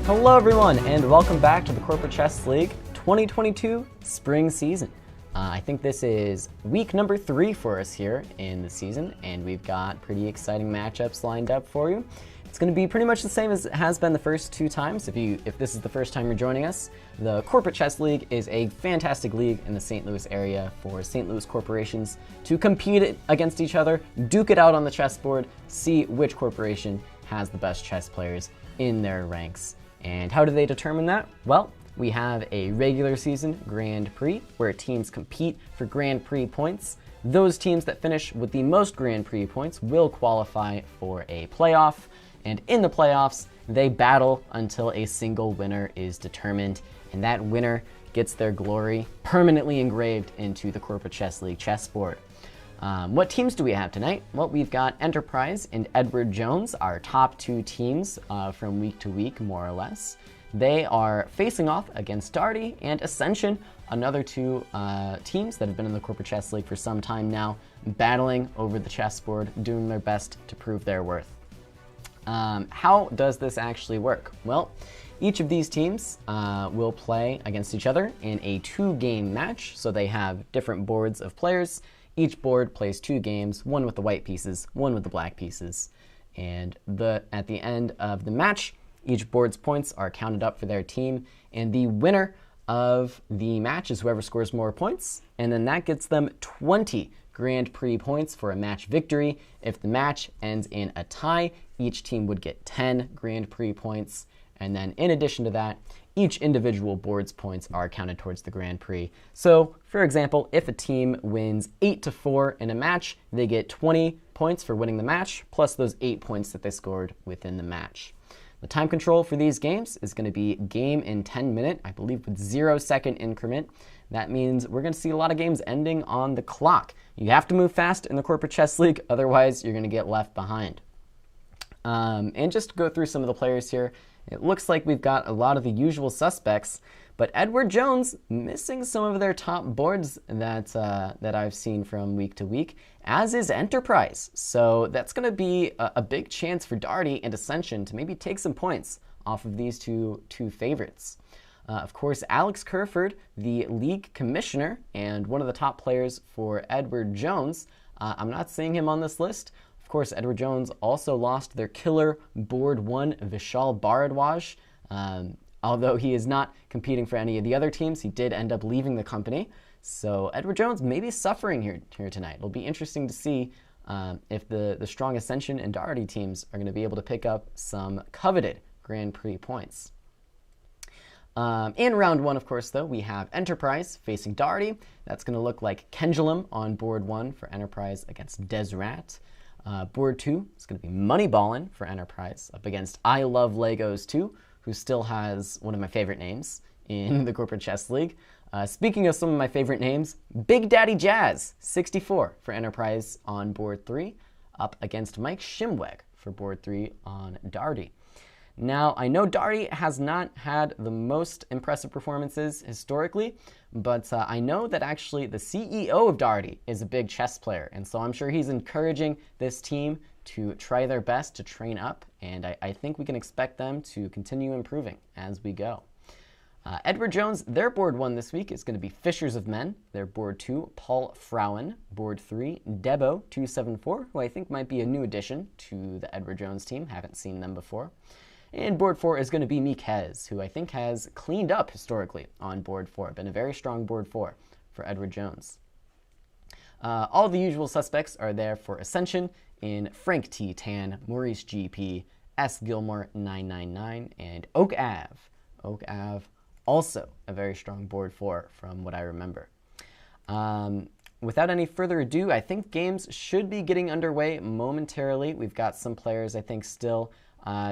Hello everyone, and welcome back to the Corporate Chess League 2022 spring season. I think this is week number 3 for us here in the season, and we've got pretty exciting matchups lined up for you. It's going to be pretty much the same as it has been the first 2 times. If this is the first time you're joining us, the Corporate Chess League is a fantastic league in the St. Louis area for St. Louis corporations to compete against each other, duke it out on the chessboard, see which corporation has the best chess players in their ranks. And how do they determine that? Well, we have a regular season Grand Prix where teams compete for Grand Prix points. Those teams that finish with the most Grand Prix points will qualify for a playoff. And in the playoffs, they battle until a single winner is determined. And that winner gets their glory permanently engraved into the Corporate Chess League chessboard. What teams do we have tonight? Well, we've got Enterprise and Edward Jones, our top 2 teams from week to week, more or less. They are facing off against Darty and Ascension, another 2 teams that have been in the Corporate Chess League for some time now, battling over the chessboard, doing their best to prove their worth. How does this actually work? Well, each of these teams will play against each other in a 2-game match, so they have different boards of players. Each board plays 2 games, one with the white pieces, one with the black pieces. And at the end of the match, each board's points are counted up for their team, and the winner of the match is whoever scores more points, and then that gets them 20 Grand Prix points for a match victory. If the match ends in a tie, each team would get 10 Grand Prix points, and then in addition to that, each individual board's points are counted towards the Grand Prix. So, for example, if a team wins 8-4 in a match, they get 20 points for winning the match, plus those 8 points that they scored within the match. The time control for these games is going to be game in 10 minute, I believe with 0-second increment. That means we're going to see a lot of games ending on the clock. You have to move fast in the Corporate Chess League, otherwise you're going to get left behind. And just to go through some of the players here, it looks like we've got a lot of the usual suspects, but Edward Jones missing some of their top boards that I've seen from week to week, as is Enterprise. So that's going to be a big chance for Darty and Ascension to maybe take some points off of these two favorites. Of course, Alex Kerford, the league commissioner and one of the top players for Edward Jones, I'm not seeing him on this list. Of course, Edward Jones also lost their killer board 1, Vishal Bharadwaj. Although he is not competing for any of the other teams, he did end up leaving the company. So Edward Jones may be suffering here tonight. It'll be interesting to see if the strong Ascension and Darty teams are going to be able to pick up some coveted Grand Prix points. In round 1, of course, though, we have Enterprise facing Darty. That's going to look like Kendulum on board 1 for Enterprise against Desrat. Board 2 is going to be Moneyballin' for Enterprise up against I Love Legos 2, who still has one of my favorite names in the Corporate Chess League. Speaking of some of my favorite names, Big Daddy Jazz 64 for Enterprise on board 3 up against Mike Shimweg for board 3 on Darty. Now, I know Darty has not had the most impressive performances historically, but I know that actually the CEO of Darty is a big chess player, and so I'm sure he's encouraging this team to try their best to train up, and I think we can expect them to continue improving as we go. Edward Jones, their board 1 this week is going to be Fishers of Men. Their board 2, Paul Frauen. Board 3, Debo274, who I think might be a new addition to the Edward Jones team. Haven't seen them before. And board 4 is going to be Miquez, who I think has cleaned up historically on board 4. Been a very strong board 4 for Edward Jones. All the usual suspects are there for Ascension in Frank T. Tan, Maurice GP, S. Gilmore 999, and Oak Ave. Oak Ave, also a very strong board 4 from what I remember. Without any further ado, I think games should be getting underway momentarily. We've got some players, I think, still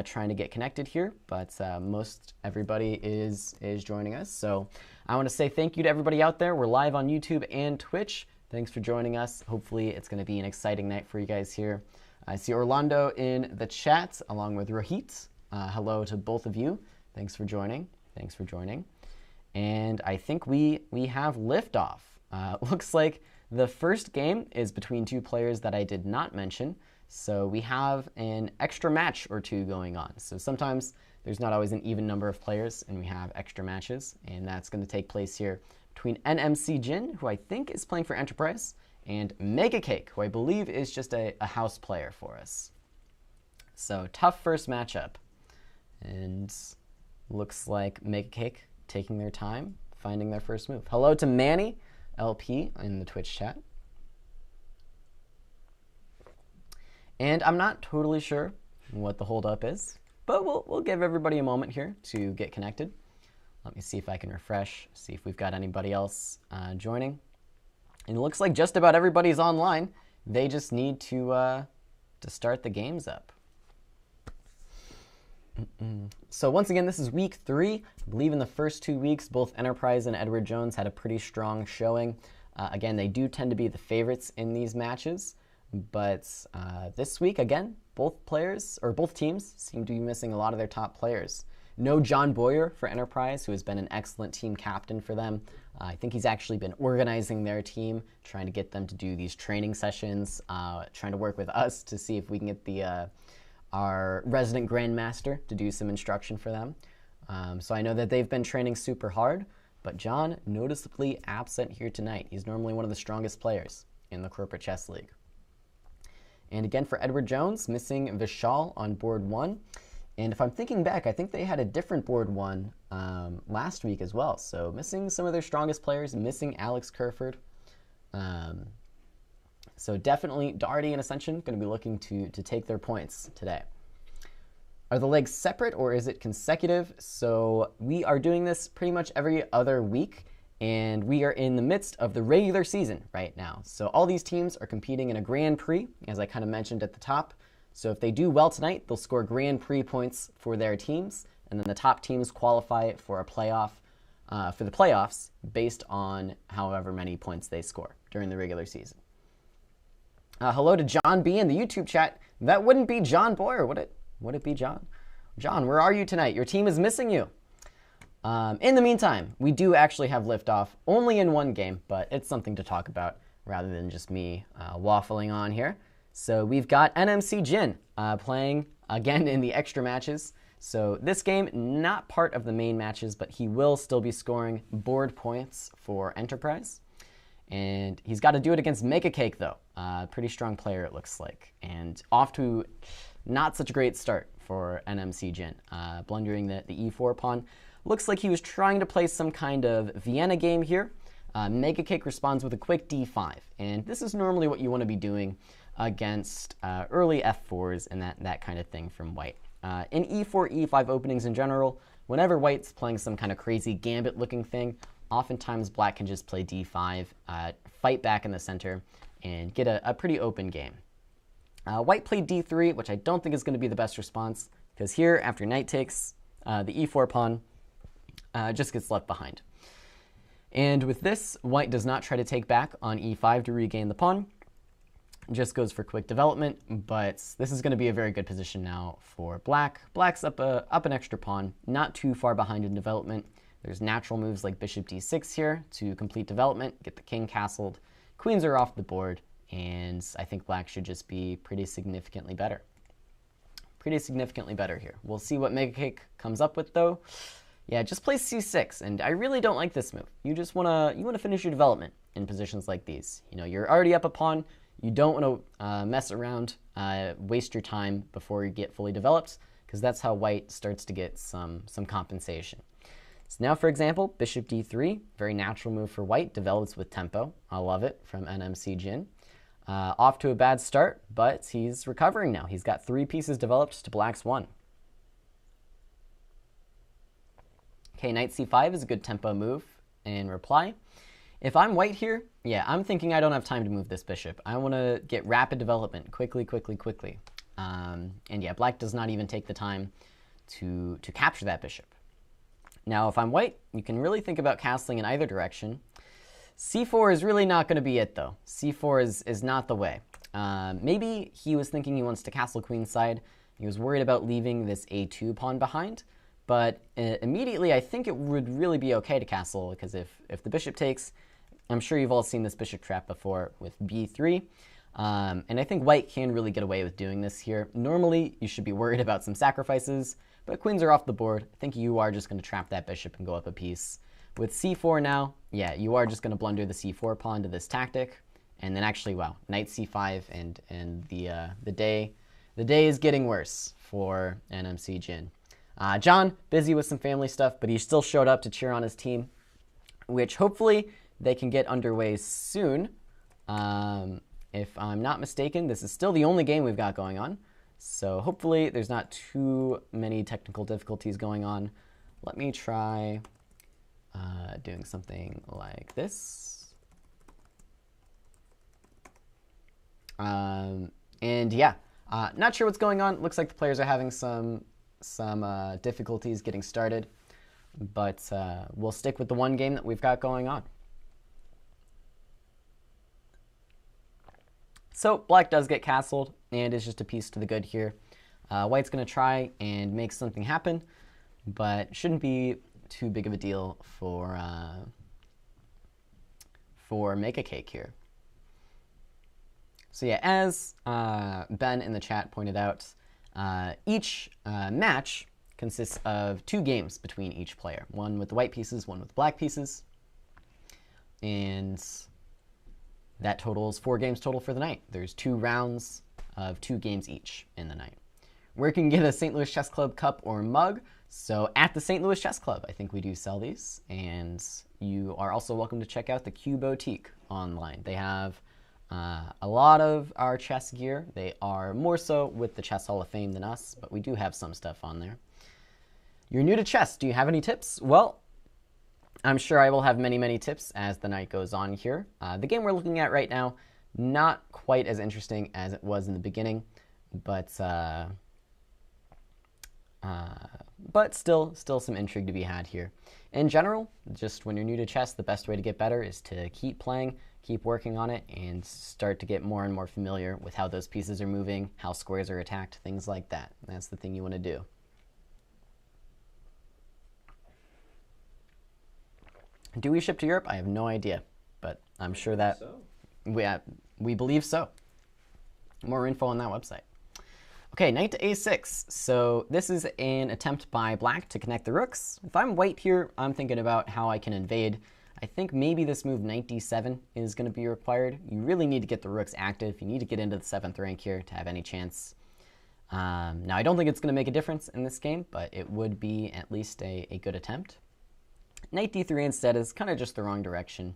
trying to get connected here, but most everybody is joining us. So I want to say thank you to everybody out there. We're live on YouTube and Twitch. Thanks for joining us. Hopefully it's going to be an exciting night for you guys here. I see Orlando in the chat along with Rohit. Hello to both of you. Thanks for joining. Thanks for joining. And I think we have liftoff. Looks like the first game is between 2 players that I did not mention. So we have an extra match or two going on. So sometimes there's not always an even number of players, and we have extra matches, and that's going to take place here between NM Jin, who I think is playing for Enterprise, and MegaCake, who I believe is just a house player for us. So tough first matchup, and looks like MegaCake taking their time, finding their first move. Hello to Manny LP in the Twitch chat. And I'm not totally sure what the holdup is, but we'll give everybody a moment here to get connected. Let me see if I can refresh, see if we've got anybody else joining. And it looks like just about everybody's online. They just need to start the games up. So once again, this is week 3. I believe in the first 2 weeks, both Enterprise and Edward Jones had a pretty strong showing. Again, they do tend to be the favorites in these matches. But this week, again, both teams seem to be missing a lot of their top players. No John Boyer for Enterprise, who has been an excellent team captain for them. I think he's actually been organizing their team, trying to get them to do these training sessions, trying to work with us to see if we can get our resident Grandmaster to do some instruction for them. So I know that they've been training super hard, but John noticeably absent here tonight. He's normally one of the strongest players in the Corporate Chess League. And again, for Edward Jones, missing Vishal on board 1. And if I'm thinking back, I think they had a different board 1 last week as well. So missing some of their strongest players, missing Alex Kerford. So definitely Darty and Ascension going to be looking to take their points today. Are the legs separate or is it consecutive? So we are doing this pretty much every other week. And we are in the midst of the regular season right now. So all these teams are competing in a Grand Prix, as I kind of mentioned at the top. So if they do well tonight, they'll score Grand Prix points for their teams, and then the top teams qualify for a playoff, for the playoffs based on however many points they score during the regular season. Hello to John B in the YouTube chat. That wouldn't be John Boyer, would it? Would it be John? John, where are you tonight? Your team is missing you. In the meantime, we do actually have liftoff only in one game, but it's something to talk about rather than just me waffling on here. So we've got NM Jin playing again in the extra matches. So this game, not part of the main matches, but he will still be scoring board points for Enterprise. And he's got to do it against MegaCake, though. Pretty strong player, it looks like. And off to not such a great start for NM Jin, blundering the E4 pawn. Looks like he was trying to play some kind of Vienna game here. MegaCake responds with a quick D5, and this is normally what you want to be doing against early F4s and that kind of thing from White. In E4, E5 openings in general, whenever White's playing some kind of crazy gambit-looking thing, oftentimes Black can just play D5, fight back in the center, and get a pretty open game. White played D3, which I don't think is going to be the best response, because here, after Knight takes, the E4 pawn just gets left behind. And with this, White does not try to take back on E5 to regain the pawn. Just goes for quick development, but this is going to be a very good position now for Black. Black's up an extra pawn, not too far behind in development. There's natural moves like Bishop D6 here to complete development, get the king castled. Queens are off the board, and I think Black should just be pretty significantly better. Pretty significantly better here. We'll see what MegaCake comes up with, though. Yeah, just play C6, and I really don't like this move. You just wanna finish your development in positions like these. You know, you're already up a pawn. You don't want to mess around, waste your time before you get fully developed, because that's how White starts to get some compensation. So now, for example, Bishop D3, very natural move for White, develops with tempo. I love it from NM Jin. Off to a bad start, but he's recovering now. He's got 3 pieces developed to Black's 1. Okay, Knight C5 is a good tempo move in reply. If I'm White here, yeah, I'm thinking I don't have time to move this bishop. I want to get rapid development, quickly. And yeah, Black does not even take the time to capture that bishop. Now, if I'm White, you can really think about castling in either direction. C4 is really not going to be it, though. C4 is not the way. Maybe he was thinking he wants to castle queenside. He was worried about leaving this A2 pawn behind. But immediately, I think it would really be okay to castle, because if the bishop takes, I'm sure you've all seen this bishop trap before with B3. And I think white can really get away with doing this here. Normally, you should be worried about some sacrifices, but queens are off the board. I think you are just going to trap that bishop and go up a piece. With c4 now, yeah, you are just going to blunder the c4 pawn to this tactic. And then actually, wow, knight c5, and the day is getting worse for NMC Jin. John, busy with some family stuff, but he still showed up to cheer on his team, which hopefully they can get underway soon. If I'm not mistaken, this is still the only game we've got going on. So hopefully there's not too many technical difficulties going on. Let me try doing something like this. And yeah, not sure what's going on. Looks like the players are having some difficulties getting started, but we'll stick with the one game that we've got going on. So black does get castled, and is just a piece to the good here. White's going to try and make something happen, but shouldn't be too big of a deal for MegaCake here. So yeah, as Ben in the chat pointed out, each match consists of 2 games between each player. One with the white pieces, one with the black pieces. And that totals 4 games total for the night. There's 2 rounds of 2 games each in the night. Where can you get a St. Louis Chess Club cup or mug? So at the St. Louis Chess Club, I think we do sell these. And you are also welcome to check out the Q Boutique online. They have a lot of our chess gear. They are more so with the Chess Hall of Fame than us, but we do have some stuff on there. You're new to chess. Do you have any tips? Well, I'm sure I will have many, many tips as the night goes on here. The game we're looking at right now, not quite as interesting as it was in the beginning, but still some intrigue to be had here. In general, just when you're new to chess, the best way to get better is to keep playing, keep working on it, and start to get more and more familiar with how those pieces are moving, how squares are attacked, things like that. That's the thing you want to do. Do we ship to Europe? I have no idea, but I'm sure that we believe so. More info on that website. Okay, knight to a6. So this is an attempt by black to connect the rooks. If I'm white here, I'm thinking about how I can invade. I think maybe this move knight d7 is going to be required. You really need to get the rooks active. You need to get into the 7th rank here to have any chance. Now, I don't think it's going to make a difference in this game, but it would be at least a good attempt. Knight d3 instead is kind of just the wrong direction.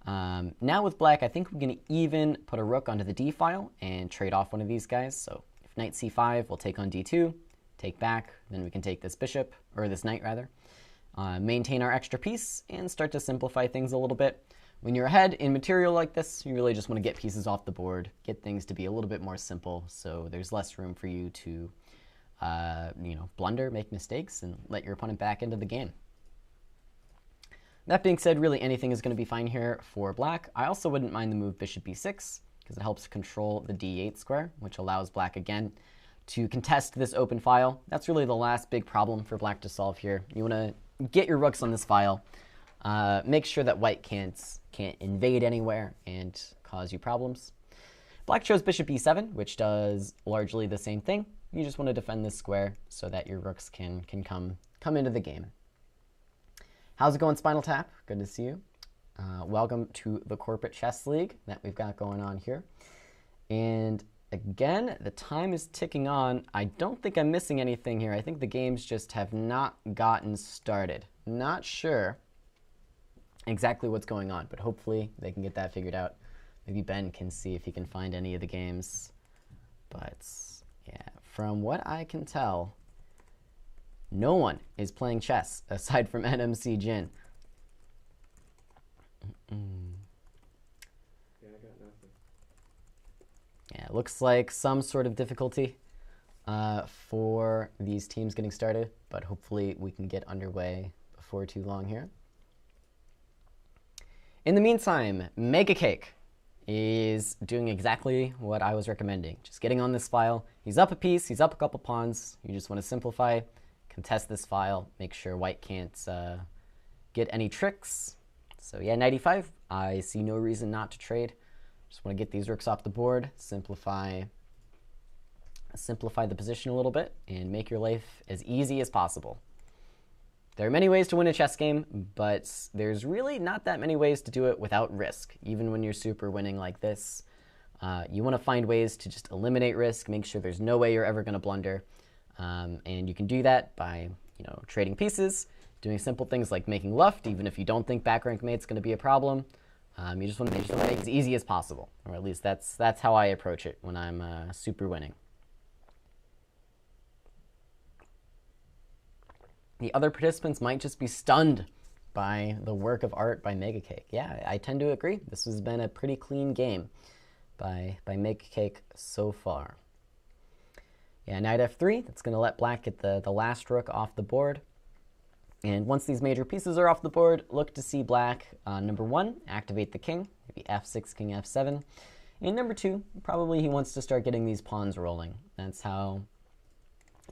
Now with black, I think we're going to even put a rook onto the d file and trade off one of these guys. So if knight c5, we'll take on d2, take back, then we can take this bishop, or this knight rather, maintain our extra piece, and start to simplify things a little bit. When you're ahead in material like this, you really just want to get pieces off the board, get things to be a little bit more simple, so there's less room for you to blunder, make mistakes, and let your opponent back into the game. That being said, really anything is going to be fine here for black. I also wouldn't mind the move bishop b6 because it helps control the d8 square, which allows black again to contest this open file. That's really the last big problem for black to solve here. You want to get your rooks on this file, make sure that white can't invade anywhere and cause you problems. Black chose bishop e7, which does largely the same thing. You just want to defend this square so that your rooks can come into the game. How's it going, Spinal Tap? Good to see you. Welcome to the Corporate Chess League that we've got going on here. And again, the time is ticking on. I don't think I'm missing anything here. I think the games just have not gotten started. Not sure exactly what's going on, but hopefully they can get that figured out. Maybe Ben can see if he can find any of the games. But yeah, from what I can tell, no one is playing chess aside from NMC Jin. Yeah, I got nothing. Yeah, it looks like some sort of difficulty for these teams getting started, but hopefully we can get underway before too long here. In the meantime, MegaCake is doing exactly what I was recommending. Just getting on this file. He's up a piece, he's up a couple pawns. You just want to simplify, contest this file, make sure white can't get any tricks. So yeah, 95, I see no reason not to trade. Just want to get these rooks off the board, simplify the position a little bit, and make your life as easy as possible. There are many ways to win a chess game, but there's really not that many ways to do it without risk. Even when you're super winning like this, you want to find ways to just eliminate risk, make sure there's no way you're ever going to blunder. And you can do that by, trading pieces, doing simple things like making luft, even if you don't think back rank mate's going to be a problem. You just want to make it as easy as possible, or at least that's how I approach it when I'm super winning. The other participants might just be stunned by the work of art by MegaCake. Yeah, I tend to agree. This has been a pretty clean game by MegaCake so far. Yeah, knight f3, that's going to let black get the last rook off the board. And once these major pieces are off the board, look to see black, number 1, activate the king, maybe f6, king f7. And number 2, probably he wants to start getting these pawns rolling. That's how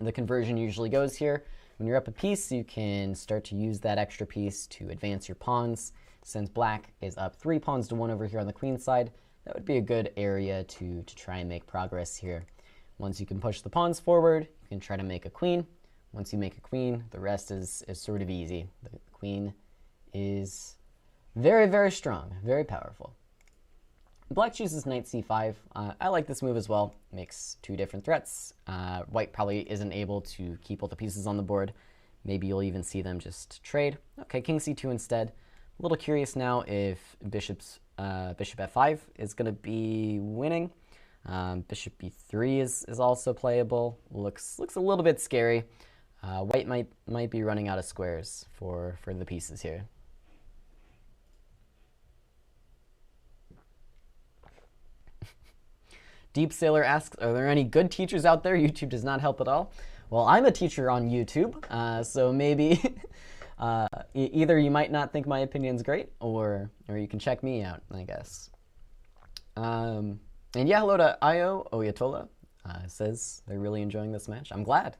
the conversion usually goes here. When you're up a piece, you can start to use that extra piece to advance your pawns. Since black is up 3 pawns to 1 over here on the queen side, that would be a good area to try and make progress here. Once you can push the pawns forward, you can try to make a queen. Once you make a queen, the rest is sort of easy. The queen is very, very strong, very powerful. Black chooses knight c5. I like this move as well. Makes 2 different threats. White probably isn't able to keep all the pieces on the board. Maybe you'll even see them just trade. Okay, king c2 instead. A little curious now if bishop f5 is going to be winning. Bishop b3 is also playable. Looks a little bit scary. White might be running out of squares for the pieces here. Deep Sailor asks, are there any good teachers out there? YouTube does not help at all. Well, I'm a teacher on YouTube, so maybe either you might not think my opinion's great, or you can check me out, I guess. And yeah, hello to Io Oyatola. Says they're really enjoying this match. I'm glad.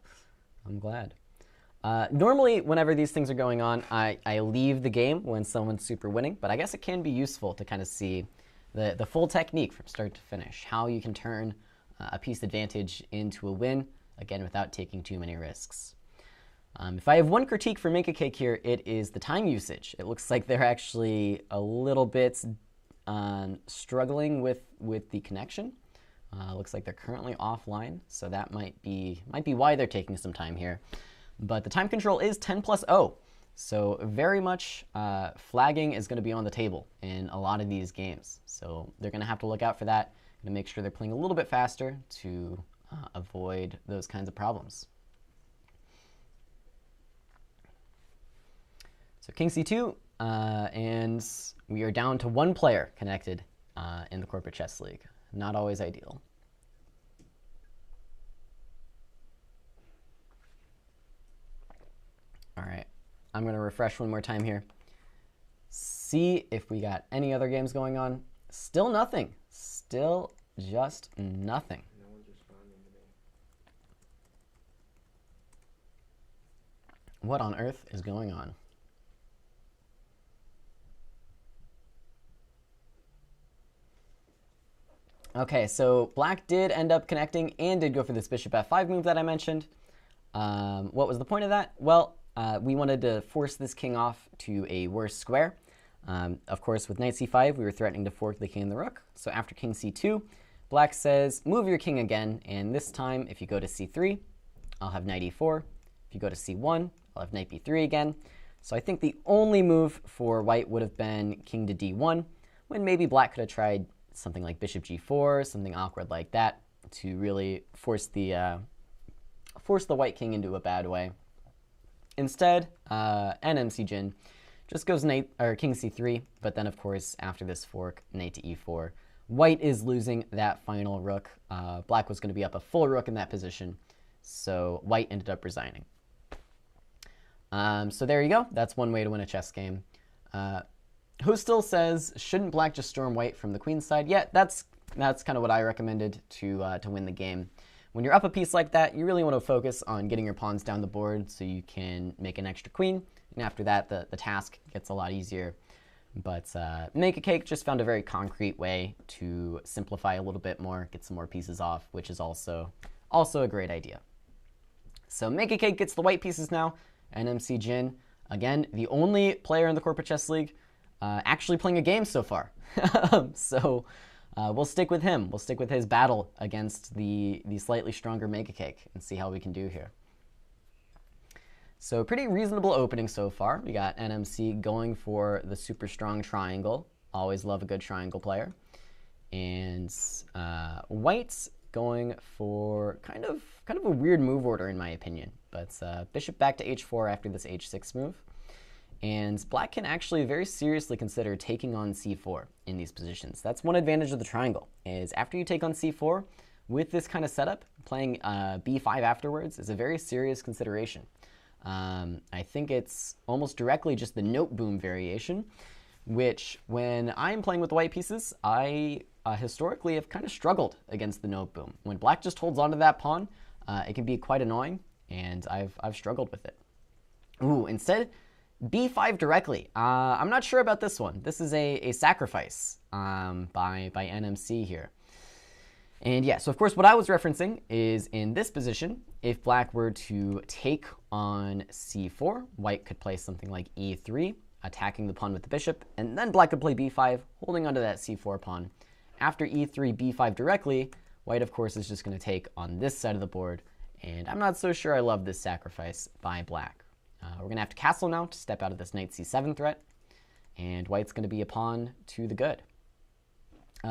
Normally, whenever these things are going on, I leave the game when someone's super winning, but I guess it can be useful to kind of see the full technique from start to finish, how you can turn a piece advantage into a win, again, without taking too many risks. If I have one critique for MegaCake here, it is the time usage. It looks like they're actually a little bit struggling with the connection. Looks like they're currently offline, so that might be why they're taking some time here. But the time control is 10+0. So very much flagging is going to be on the table in a lot of these games. So they're going to have to look out for that and make sure they're playing a little bit faster to avoid those kinds of problems. So king c2, and we are down to 1 player connected in the Corporate Chess League. Not always ideal. All right. I'm going to refresh one more time here. See if we got any other games going on. Still nothing. Still just nothing. No one's responding to me. What on earth is going on? Okay, so black did end up connecting and did go for this bishop f5 move that I mentioned. What was the point of that? Well, we wanted to force this king off to a worse square. Of course, with knight c5, we were threatening to fork the king and the rook. So after king c2, black says, move your king again. And this time, if you go to c3, I'll have knight e4. If you go to c1, I'll have knight b3 again. So I think the only move for white would have been king to d1, when maybe black could have tried something like bishop g4, something awkward like that, to really force the white king into a bad way. Instead, NM Caleb just goes king c3, but then of course after this fork, knight to e4. White is losing that final rook. Black was going to be up a full rook in that position, so white ended up resigning. So there you go. That's one way to win a chess game. Who still says, shouldn't black just storm white from the queen side? Yeah, that's kind of what I recommended to win the game. When you're up a piece like that, you really want to focus on getting your pawns down the board so you can make an extra queen. And after that, the task gets a lot easier. But MegaCake just found a very concrete way to simplify a little bit more, get some more pieces off, which is also a great idea. So MegaCake gets the white pieces now. NMC Jin, again, the only player in the Corporate Chess League actually playing a game so far. So we'll stick with him. We'll stick with his battle against the slightly stronger MegaCake and see how we can do here. So pretty reasonable opening so far. We got NMC going for the super strong triangle. Always love a good triangle player. And White's going for kind of a weird move order in my opinion. But bishop back to h4 after this h6 move. And Black can actually very seriously consider taking on c4 in these positions. That's one advantage of the triangle, is after you take on c4, with this kind of setup, playing b5 afterwards is a very serious consideration. I think it's almost directly just the note boom variation, which when I'm playing with the white pieces, I historically have kind of struggled against the note boom. When Black just holds onto that pawn, it can be quite annoying, and I've struggled with it. Ooh, instead, b5 directly. I'm not sure about this one. This is a sacrifice by NMC here. And yeah, so of course what I was referencing is in this position, if Black were to take on c4, White could play something like e3, attacking the pawn with the bishop, and then Black could play b5, holding onto that c4 pawn. After e3, b5 directly, White of course is just going to take on this side of the board, and I'm not so sure I love this sacrifice by Black. We're going to have to castle now to step out of this knight c7 threat, and White's going to be a pawn to the good.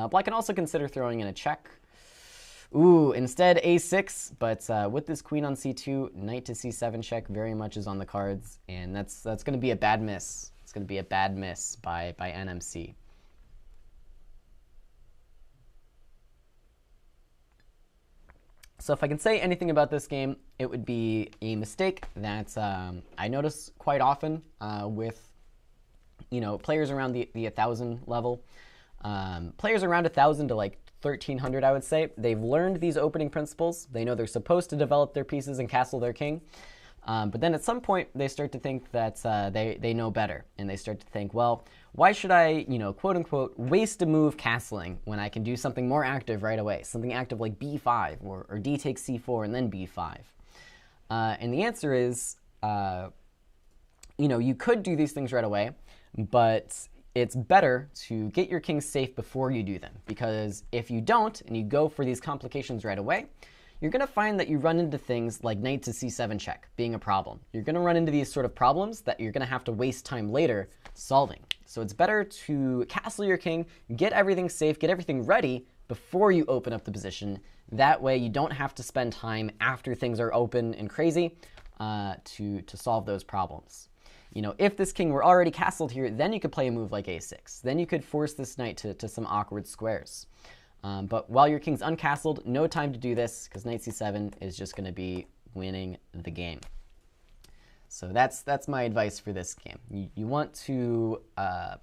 Black can also consider throwing in a check. Ooh, instead a6, but with this queen on c2, knight to c7 check very much is on the cards, and that's going to be a bad miss. It's going to be a bad miss by NMC. So if I can say anything about this game, it would be a mistake that I notice quite often with players around the 1,000 level. Players around 1,000 to like 1,300, I would say, they've learned these opening principles. They know they're supposed to develop their pieces and castle their king. But then at some point, they start to think that they know better. And they start to think, well, why should I, quote unquote, waste a move castling when I can do something more active right away? Something active like b5 or d takes c4 and then b5. And the answer is, you could do these things right away, but it's better to get your king safe before you do them, because if you don't and you go for these complications right away, you're going to find that you run into things like knight to c7 check being a problem. You're going to run into these sort of problems that you're going to have to waste time later solving. So it's better to castle your king, get everything safe, get everything ready before you open up the position. That way you don't have to spend time after things are open and crazy to solve those problems. If this king were already castled here, then you could play a move like a6. Then you could force this knight to some awkward squares. But while your king's uncastled, no time to do this, because knight c7 is just going to be winning the game. So that's my advice for this game. You want to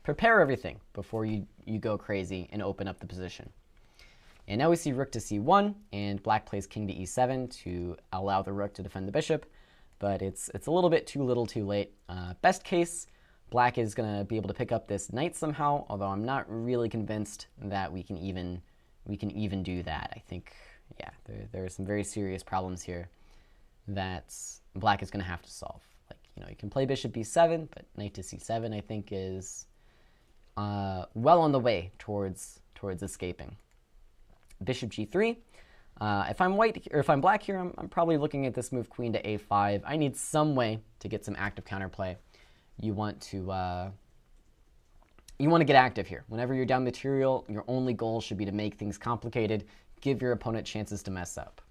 prepare everything before you go crazy and open up the position. And now we see rook to c1, and Black plays king to e7 to allow the rook to defend the bishop. But it's a little bit too little too late. Best case, Black is going to be able to pick up this knight somehow, although I'm not really convinced that we can even do that. I think, yeah, there are some very serious problems here that Black is going to have to solve. Like, you can play bishop b7, but knight to c7 I think is well on the way towards escaping. Bishop g3. If I'm white or if I'm Black here, I'm probably looking at this move queen to a5. I need some way to get some active counterplay. You want to get active here. Whenever you're down material, your only goal should be to make things complicated, give your opponent chances to mess up.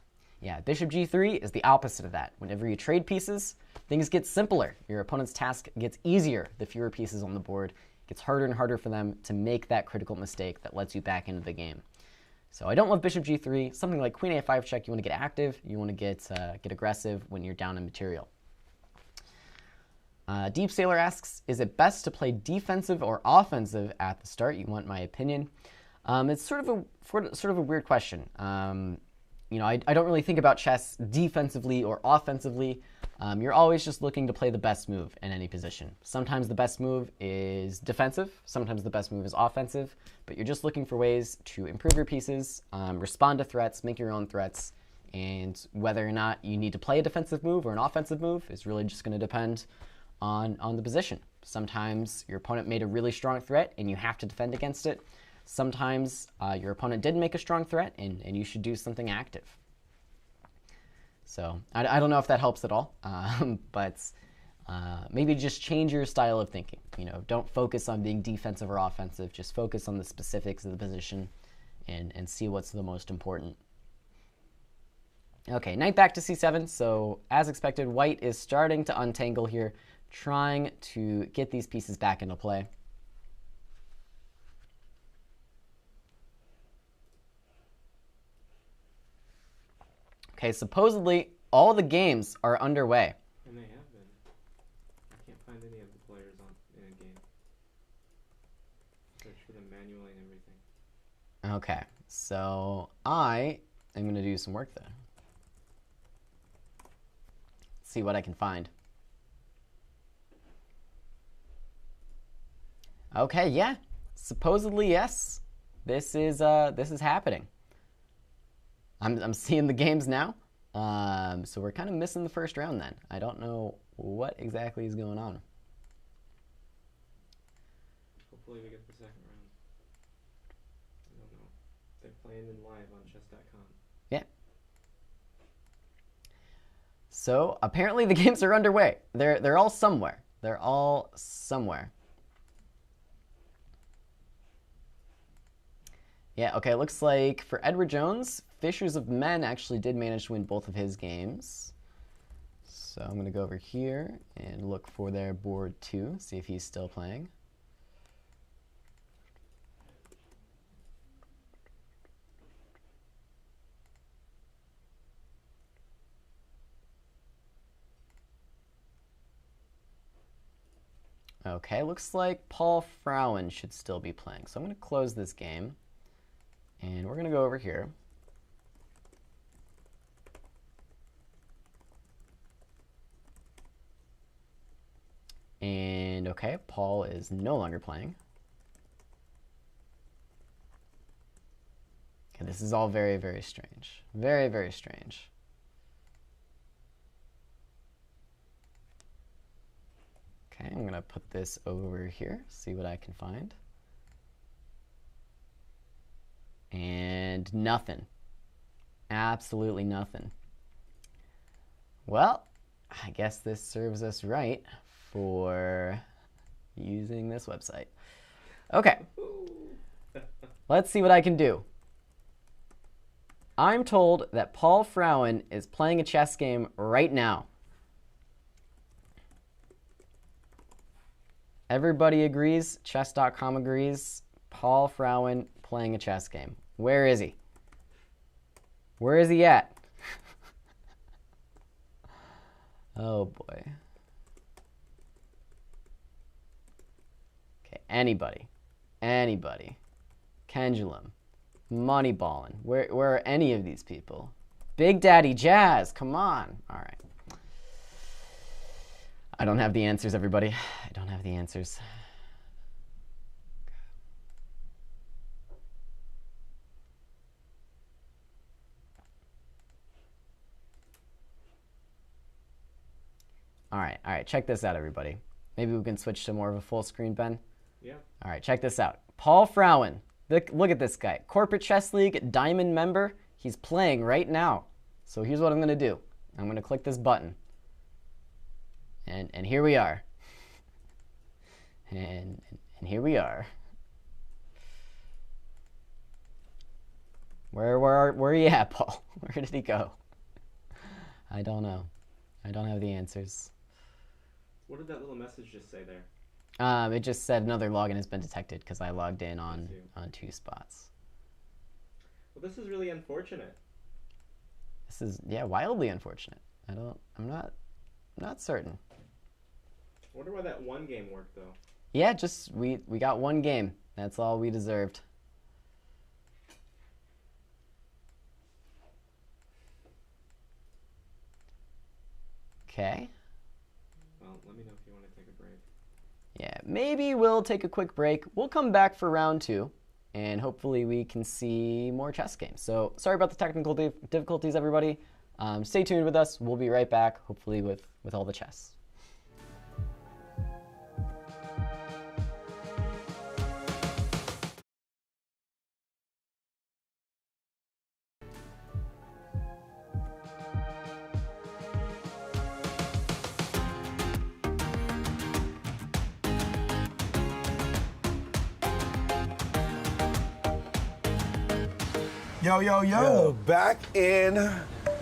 Yeah, bishop g3 is the opposite of that. Whenever you trade pieces, things get simpler. Your opponent's task gets easier the fewer pieces on the board. It gets harder and harder for them to make that critical mistake that lets you back into the game. So I don't love bishop g3. Something like queen a5 check, you want to get active. You want to get aggressive when you're down in material. Deep Sailor asks, is it best to play defensive or offensive at the start? You want my opinion. It's sort of a weird question. you know, I don't really think about chess defensively or offensively. You're always just looking to play the best move in any position. Sometimes the best move is defensive, sometimes the best move is offensive, but you're just looking for ways to improve your pieces, respond to threats, make your own threats, and whether or not you need to play a defensive move or an offensive move is really just going to depend on the position. Sometimes your opponent made a really strong threat and you have to defend against it. Sometimes your opponent didn't make a strong threat and you should do something active. So I don't know if that helps at all, but maybe just change your style of thinking. You know, don't focus on being defensive or offensive. Just focus on the specifics of the position and see what's the most important. Okay, knight back to c7. So as expected, white is starting to untangle here, trying to get these pieces back into play. Okay, supposedly all the games are underway. And they have been. I can't find any of the players in a game. Search for them manually and everything. Okay, so I am going to do some work there. See what I can find. Okay, yeah, supposedly yes. This is happening. I'm seeing the games now. So we're kind of missing the first round then. I don't know what exactly is going on. Hopefully we get the second round. I don't know. They're playing in live on chess.com. Yeah. So apparently the games are underway. They're all somewhere. They're all somewhere. Yeah, okay, looks like for Edward Jones, Fishers of Men actually did manage to win both of his games. So I'm going to go over here and look for their board 2, see if he's still playing. Okay, looks like Paul Frauen should still be playing. So I'm going to close this game. And we're going to go over here. And okay, Paul is no longer playing. Okay, this is all very, very strange. Very, very strange. Okay, I'm going to put this over here, see what I can find. And nothing. Absolutely nothing. Well, I guess this serves us right for using this website. Okay. Let's see what I can do. I'm told that Paul Frauen is playing a chess game right now. Everybody agrees. Chess.com agrees. Paul Frauen playing a chess game. Where is he? Where is he at? Oh boy. Okay, anybody. Anybody. Kendulum. Moneyballin'. Where are any of these people? Big Daddy Jazz, come on. All right. I don't have the answers, everybody. I don't have the answers. All right, check this out, everybody. Maybe we can switch to more of a full screen, Ben? Yeah. All right, check this out. Paul Frauen. Look at this guy. Corporate Chess League Diamond member. He's playing right now. So here's what I'm going to do. I'm going to click this button. And here we are. And here we are. Where are you at, Paul? Where did he go? I don't know. I don't have the answers. What did that little message just say there? It just said another login has been detected because I logged in on 2 spots. Well, this is really unfortunate. This is, yeah, wildly unfortunate. I'm not certain. I wonder why that one game worked though. Yeah, just we got one game. That's all we deserved. Okay. Well, let me know if you want to take a break. Yeah, maybe we'll take a quick break. We'll come back for round 2, and hopefully we can see more chess games. So sorry about the technical difficulties, everybody. Stay tuned with us. We'll be right back, hopefully with all the chess. Yo, back in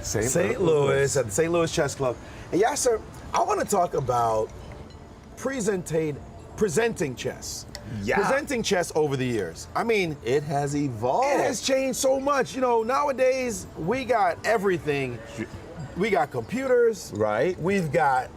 St. Louis at the St. Louis Chess Club. And Yasser, I want to talk about presenting chess. Yeah. Presenting chess over the years. I mean, It has evolved. it has changed so much. You know, nowadays we got everything. We got computers. Right. We've got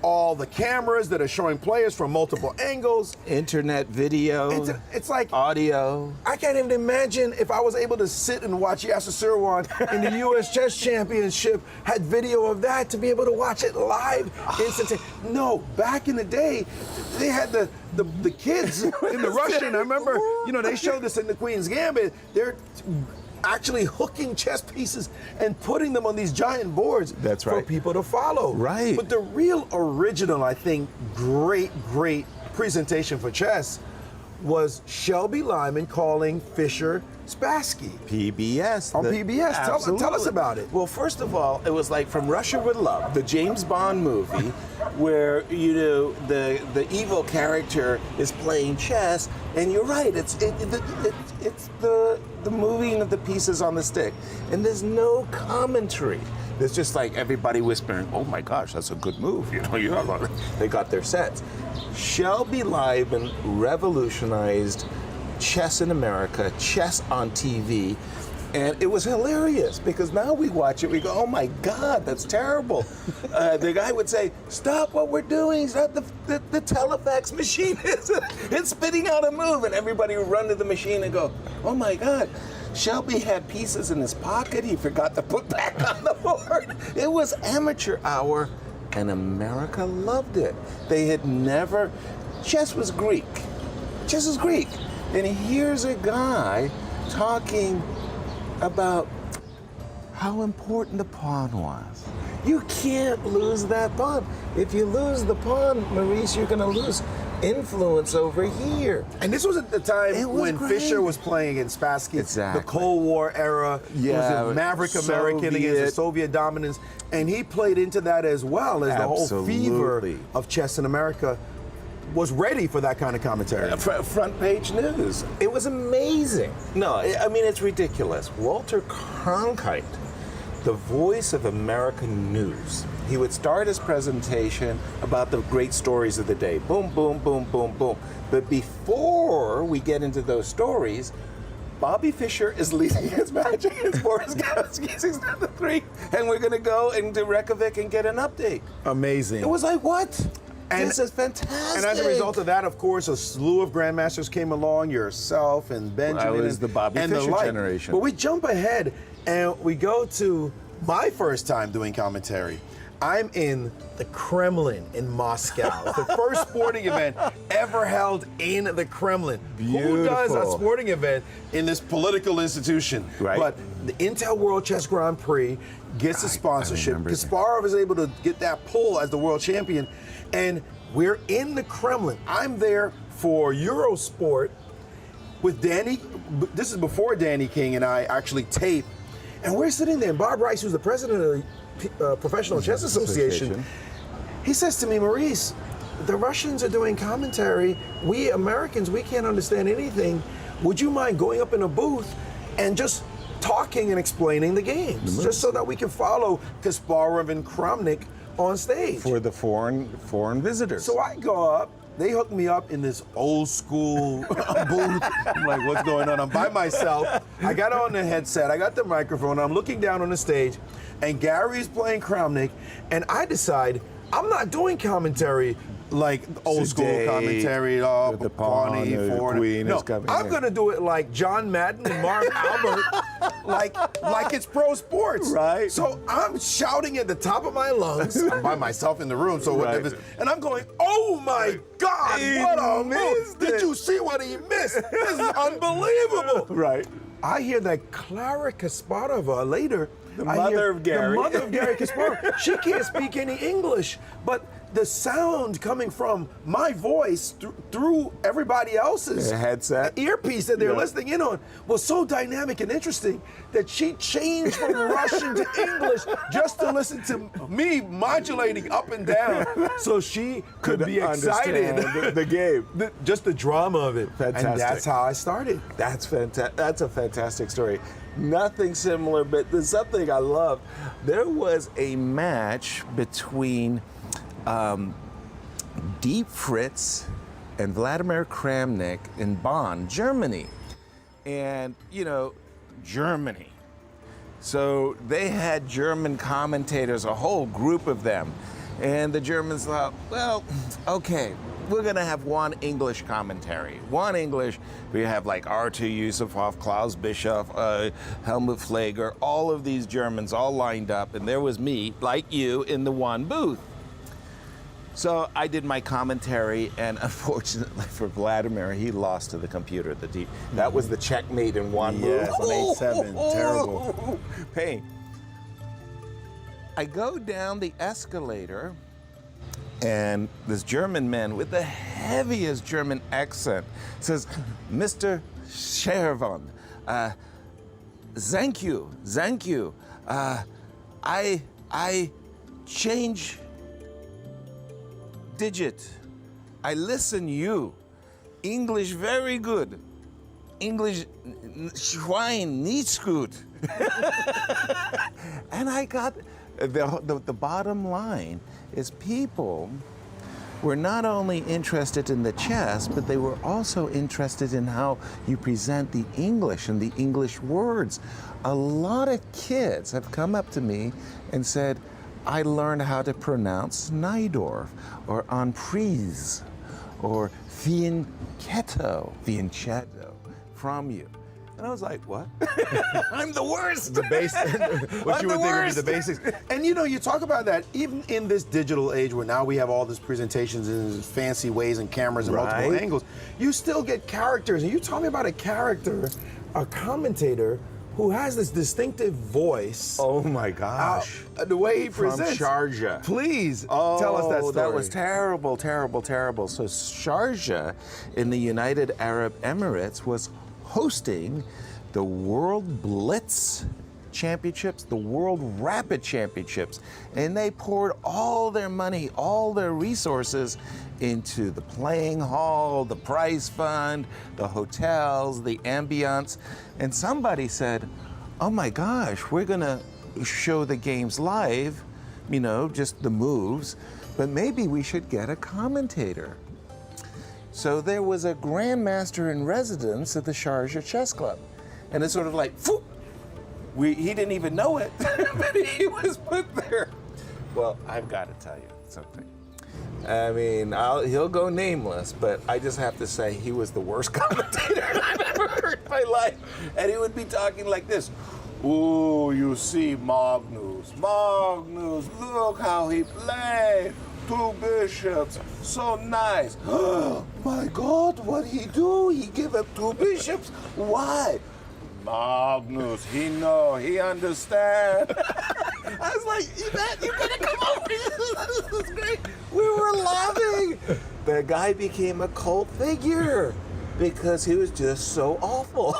all the cameras that are showing players from multiple angles. Internet video, It's like audio. I can't even imagine if I was able to sit and watch Yasser Sirwan in the U.S. Chess Championship, had video of that, to be able to watch it live instantaneously. No, back in the day, they had the kids in the Russian. I remember, you know, they showed this in the Queen's Gambit. They're actually hooking chess pieces and putting them on these giant boards That's for right. people to follow. Right. But the real original, I think, great presentation for chess was Shelby Lyman calling Fischer Spassky PBS. on PBS. Tell us Absolutely. about it. Well, first of all, it was like From Russia with Love, the James Bond movie, where the evil character is playing chess, and you're right. It's the moving of the pieces on the stick, and there's no commentary. There's just like everybody whispering, "Oh my gosh, that's a good move!" They got their sets. Shelby Lyman revolutionized chess in America, chess on TV, and it was hilarious because now we watch it, we go, "Oh my God, that's terrible." The guy would say, "Stop what we're doing! Stop the telefax machine! It's spitting out a move," and everybody would run to the machine and go, "Oh my God." Shelby had pieces in his pocket he forgot to put back on the board. It was amateur hour, and America loved it. They had never. Chess was Greek. Chess is Greek. And here's a guy talking about how important the pawn was. You can't lose that pawn. If you lose the pawn, Maurice, you're going to lose influence over here. And this was at the time It was when great. Fischer was playing in Spassky, Exactly. the Cold War era. Yeah, it was a maverick American against the Soviet. Soviet dominance. And he played into that as well, as the whole fever Absolutely. of chess in America was ready for that kind of commentary. Front page news. It was amazing. No, I mean, it's ridiculous. Walter Cronkite, the voice of American news. He would start his presentation about the great stories of the day. Boom, boom, boom, boom, boom. But before we get into those stories, Bobby Fischer is leading his match against Boris Gavsky 6-3, and we're going to go into Reykjavik and get an update. Amazing. It was like, what? And- This is fantastic. And as a result of that, of course, a slew of grandmasters came along, yourself and Benjamin. I was the Bobby and Fischer the like. generation. But we jump ahead and we go to my first time doing commentary. I'm in the Kremlin in Moscow. The first sporting event ever held in the Kremlin. Who does a Beautiful. sporting event in this political institution? Right. But the Intel World Chess Grand Prix gets a sponsorship. remember that. Kasparov is able to get that pull as the world champion. And we're in the Kremlin. I'm there for Eurosport with Danny. This is before Danny King and I actually tape. And we're sitting there, and Bob Rice, who's the president of the Professional Chess Association, he says to me, Maurice, the Russians are doing commentary. We Americans, we can't understand anything. Would you mind going up in a booth and just talking and explaining the games, just so that we can follow Kasparov and Kramnik on stage? For the foreign visitors. So I go up. They hook me up in this old school booth. I'm like, what's going on? I'm by myself. I got on the headset. I got the microphone. I'm looking down on the stage, and Gary's playing Kramnik, and I decide I'm not doing commentary like old school Today, commentary. the pawn, the forward. queen No, is coming I'm in. going to do it like John Madden and Mark Albert like it's pro sports. Right. So I'm shouting at the top of my lungs. I'm by myself in the room, so Right. whatever. And I'm going, oh my God, He what a missed move. Did it. you see what he missed? This is unbelievable. Right. I hear that Clara Kasparova later. The mother of Gary. The mother of Gary Kasparov. She can't speak any English, but the sound coming from my voice through everybody else's A headset. earpiece that they're Yeah. listening in on was so dynamic and interesting that she changed from Russian to English just to listen to me modulating up and down so she could be excited. Understand the game. Just the drama of it. Fantastic. And that's how I started. That's fantastic. That's a fantastic story. Nothing similar, but there's something I love. There was a match between Deep Fritz and Vladimir Kramnik in Bonn, Germany. And, Germany. So they had German commentators, a whole group of them. And the Germans thought, well, okay, we're going to have one English commentary. One English. We have like Artur Yusufov, Klaus Bischoff, Helmut Pfleger, all of these Germans all lined up. And there was me, like you, in the one booth. So I did my commentary, and unfortunately for Vladimir, he lost to the computer. That was the checkmate in one Yes, move. an 8-7, terrible. Pain. I go down the escalator, and this German man with the heaviest German accent says, "Mr. Shervan, thank you. I change digit. I listen you. English very good. English Schwein nicht gut." And I got the bottom line is people were not only interested in the chess, but they were also interested in how you present the English and the English words. A lot of kids have come up to me and said, I learned how to pronounce Najdorf or Emprise or Fianchetto from you. And I was like, what? I'm the worst. What you would think would be the basics. And you talk about that even in this digital age where now we have all these presentations in fancy ways and cameras and multiple Right. angles, you still get characters. And you tell me about a character, a commentator who has this distinctive voice. Oh my gosh. The way he From presents. Sharjah. Please tell us that story. That was terrible, terrible, terrible. So Sharjah in the United Arab Emirates was hosting the World Blitz Championships, the World Rapid Championships, and they poured all their money, all their resources into the playing hall, the prize fund, the hotels, the ambiance, and somebody said, oh my gosh, we're gonna show the games live, just the moves, but maybe we should get a commentator. So there was a grandmaster in residence at the Sharjah Chess Club. And it's sort of like, phoop! He didn't even know it, but he was put there. Well, I've got to tell you something. I mean, he'll go nameless, but I just have to say he was the worst commentator I've ever heard in my life. And he would be talking like this. Ooh, you see Magnus, look how he played. 2 bishops, so nice. My God, what he do? He give up 2 bishops? Why? Magnus, he understand. I was like, you gotta come over here. This is great. We were laughing. The guy became a cult figure because he was just so awful.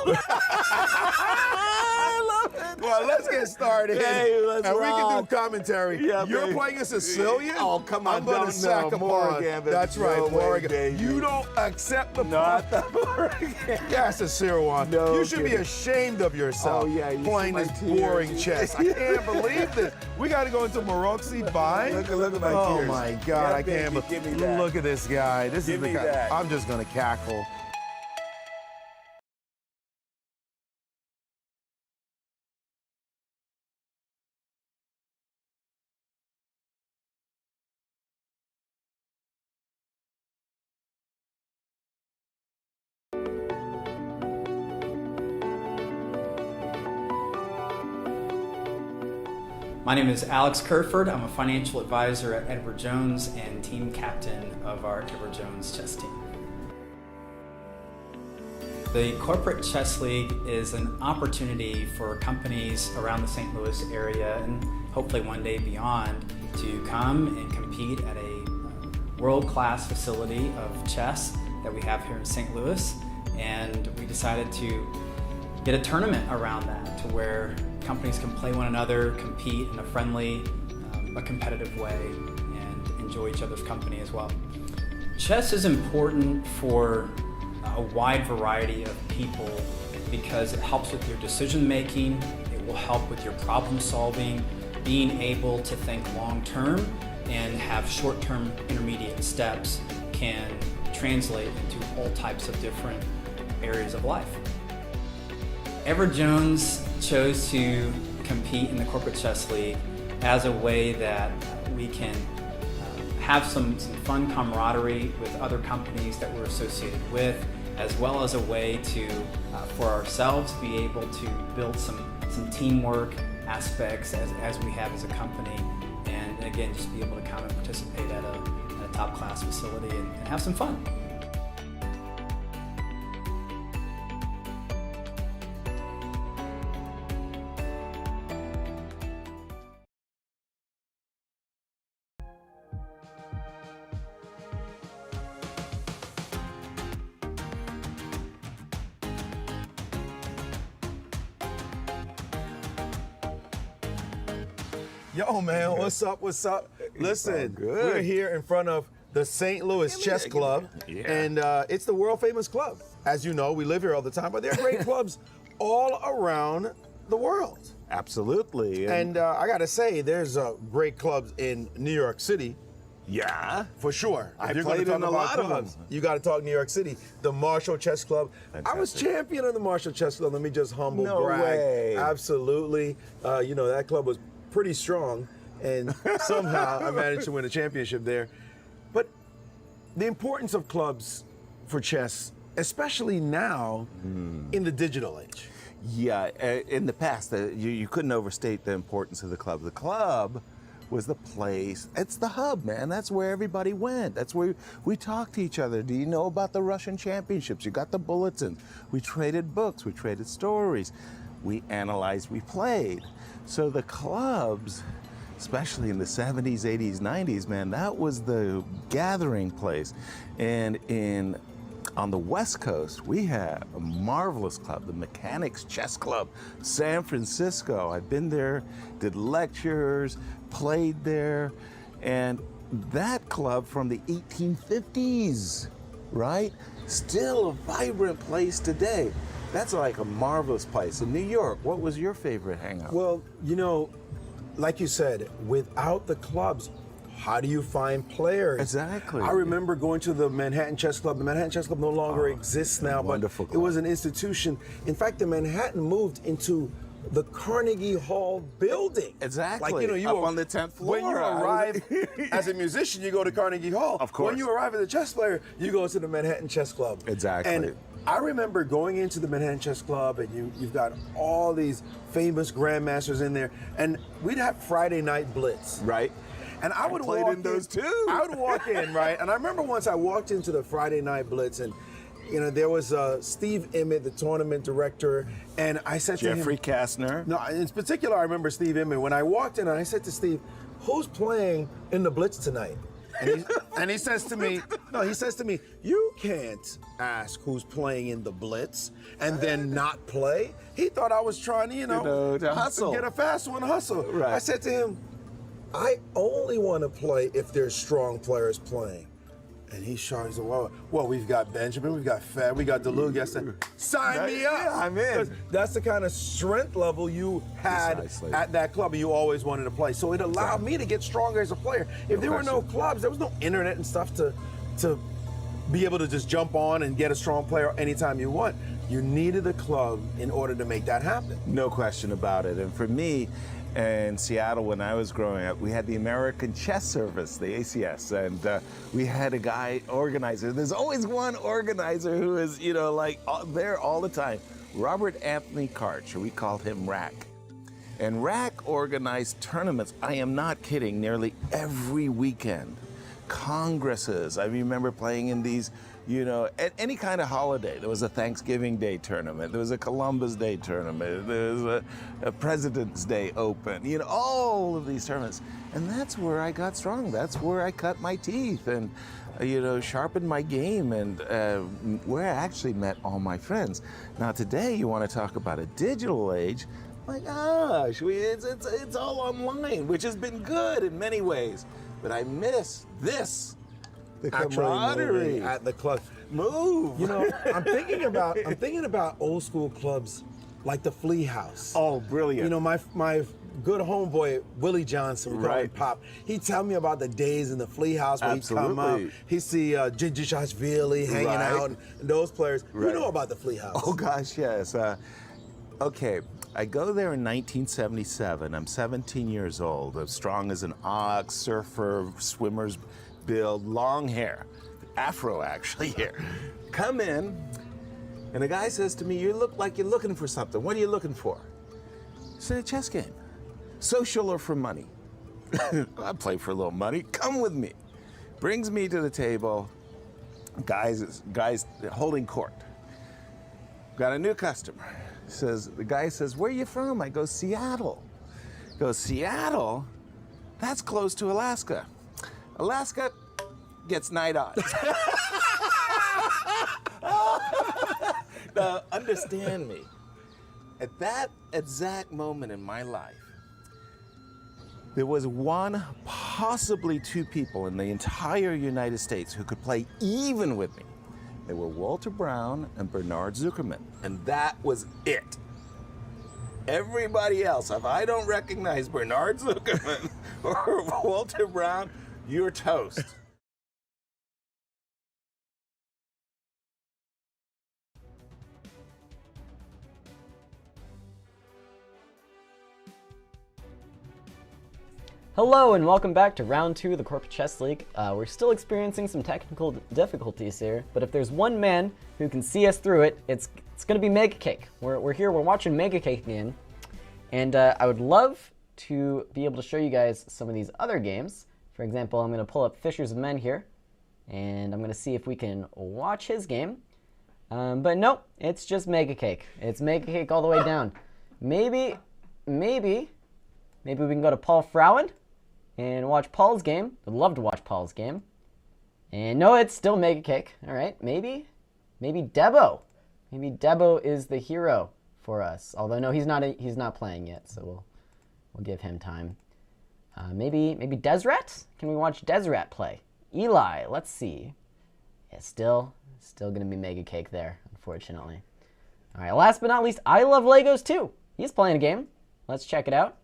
I love it. Well, let's get started. Hey, let's and we can rock. do commentary. Yeah, You're baby. playing a Sicilian? Oh, come on, I'm going don't to sack know. a Morgan, pawn. That's right, no way, Morgan. baby. You don't accept the Not pawn. the Morgan. Yes, a Sirwan. No You should be kidding. ashamed of yourself Oh, yeah, you playing see this my tears. boring chess. I can't believe this. We got to go into Maroczy buying. Look at my Oh tears. my God, Yeah, I can't baby, give me that. Look at this guy. This Give is the me guy. that. I'm just going to cackle. My name is Alex Kerford. I'm a financial advisor at Edward Jones and team captain of our Edward Jones chess team. The Corporate Chess League is an opportunity for companies around the St. Louis area and hopefully one day beyond to come and compete at a world-class facility of chess that we have here in St. Louis. And we decided to get a tournament around that to where companies can play one another, compete in a friendly, a competitive way, and enjoy each other's company as well. Chess is important for a wide variety of people because it helps with your decision making, it will help with your problem solving, being able to think long term and have short term intermediate steps can translate into all types of different areas of life. Edward Jones chose to compete in the Corporate Chess League as a way that we can have some fun camaraderie with other companies that we're associated with, as well as a way to, for ourselves, be able to build some teamwork aspects as we have as a company, and again, just be able to come and participate at a top-class facility and have some fun. Yo, man, what's up? What's up? Listen, we're here in front of the St. Louis Chess Club, and it's the world famous club. As you know, we live here all the time, but there are great clubs all around the world. Absolutely. And I gotta say, there's great clubs in New York City. Yeah. For sure. I If you're gonna played talk in a about lot of clubs, them. you got to talk New York City. The Marshall Chess Club. I was Fantastic. champion of the Marshall Chess Club. Let me just humble No brag. way. Absolutely. You know, that club was pretty strong, and somehow I managed to win a championship there. But the importance of clubs for chess, especially now in the digital age. Yeah, in the past, you couldn't overstate the importance of the club. The club was the place, it's the hub, man. That's where everybody went. That's where we talked to each other. Do you know about the Russian championships? You got the bulletins. We traded books, we traded stories. We analyzed, we played. So the clubs, especially in the 70s, 80s, 90s, man, that was the gathering place. And on the West Coast, we had a marvelous club, the Mechanics Chess Club, San Francisco. I've been there, did lectures, played there, and that club from the 1850s, right? Still a vibrant place today. That's like a marvelous place. In New York, what was your favorite hangout? Well, you know, like you said, without the clubs, how do you find players? Exactly. I remember going to the Manhattan Chess Club. The Manhattan Chess Club no longer exists now, wonderful but club. it was an institution. In fact, the Manhattan moved into the Carnegie Hall building. Exactly. Like, you know, you Up on the 10th floor. When you arrive as a musician, you go to Carnegie Hall. Of course. When you arrive as a chess player, you go to the Manhattan Chess Club. Exactly. And I remember going into the Manhattan Chess Club, and you've got all these famous grandmasters in there, and we'd have Friday night blitz. Right. And I would played walk in those too. I would walk in, right? And I remember once I walked into the Friday night blitz, and you know, there was Steve Emmett, the tournament director, and I said to him, Jeffrey Kastner. no, in particular, I remember Steve Emmett. When I walked in, and I said to Steve, "Who's playing in the blitz tonight?" And he says to me, "You can't ask who's playing in the blitz and then not play." He thought I was trying to, to hustle. get a fast one, hustle. Right. I said to him, "I only want to play if there's strong players playing." And he shouted, well, we've got Benjamin, we've got Fed, we got DeLuge. I said, sign me up. Yeah, I'm in. 'Cause that's the kind of strength level you had Precisely. at that club, and you always wanted to play. So it allowed me to get stronger as a player. If there were no clubs, there was no internet and stuff to be able to just jump on and get a strong player anytime you want. You needed a club in order to make that happen. No question about it. And for me, in Seattle, when I was growing up, we had the American Chess Service, the ACS, and we had a guy organizer. There's always one organizer who is, there all the time. Robert Anthony Karch, we called him Rack. And Rack organized tournaments, I am not kidding, nearly every weekend. Congresses, I remember playing in these, at any kind of holiday. There was a Thanksgiving Day tournament, there was a Columbus Day tournament, there was a President's Day Open, all of these tournaments. And that's where I got strong. That's where I cut my teeth and, sharpened my game, and where I actually met all my friends. Now today, you want to talk about a digital age. My gosh, it's all online, which has been good in many ways. But I miss this, the camaraderie at the club. Move. I'm thinking about old school clubs like the Flea House. Oh, brilliant. My good homeboy Willie Johnson, we call him Pop. He tell me about the days in the Flea House where he'd come out, he'd see Jajashvili hanging out, and those players. You know about the Flea House? Oh gosh, yes. Okay. I go there in 1977. I'm 17 years old. I'm strong as an ox, surfer, swimmer's build, long hair, afro actually here. Come in, and a guy says to me, "You look like you're looking for something. What are you looking for?" I said, "A chess game. Social or for money?" "I play for a little money. Come with me." Brings me to the table. Guys holding court. Got a new customer. The guy says, "Where are you from?" I go, "Seattle." He goes, "Seattle? That's close to Alaska. Alaska gets night odds." Now, understand me. At that exact moment in my life, there was one, possibly two people in the entire United States who could play even with me. They were Walter Brown and Bernard Zuckerman, and that was it. Everybody else, if I don't recognize Bernard Zuckerman or Walter Brown, you're toast. Hello and welcome back to round 2 of the Corporate Chess League. We're still experiencing some technical difficulties here, but if there's one man who can see us through it, it's going to be MegaCake. We're here, we're watching MegaCake again, and I would love to be able to show you guys some of these other games. For example, I'm going to pull up Fishers of Men here, and I'm going to see if we can watch his game. But no, it's just MegaCake. It's MegaCake all the way down. Maybe we can go to Paul Frauen and watch Paul's game. I'd love to watch Paul's game. And no, it's still MegaCake. All right, maybe Debo. Maybe Debo is the hero for us. Although no, he's not playing yet, so we'll give him time. Maybe Deseret. Can we watch Deseret play? Eli. Let's see. Yeah, still gonna be MegaCake there, unfortunately. All right. Last but not least, I Love Legos too. He's playing a game. Let's check it out.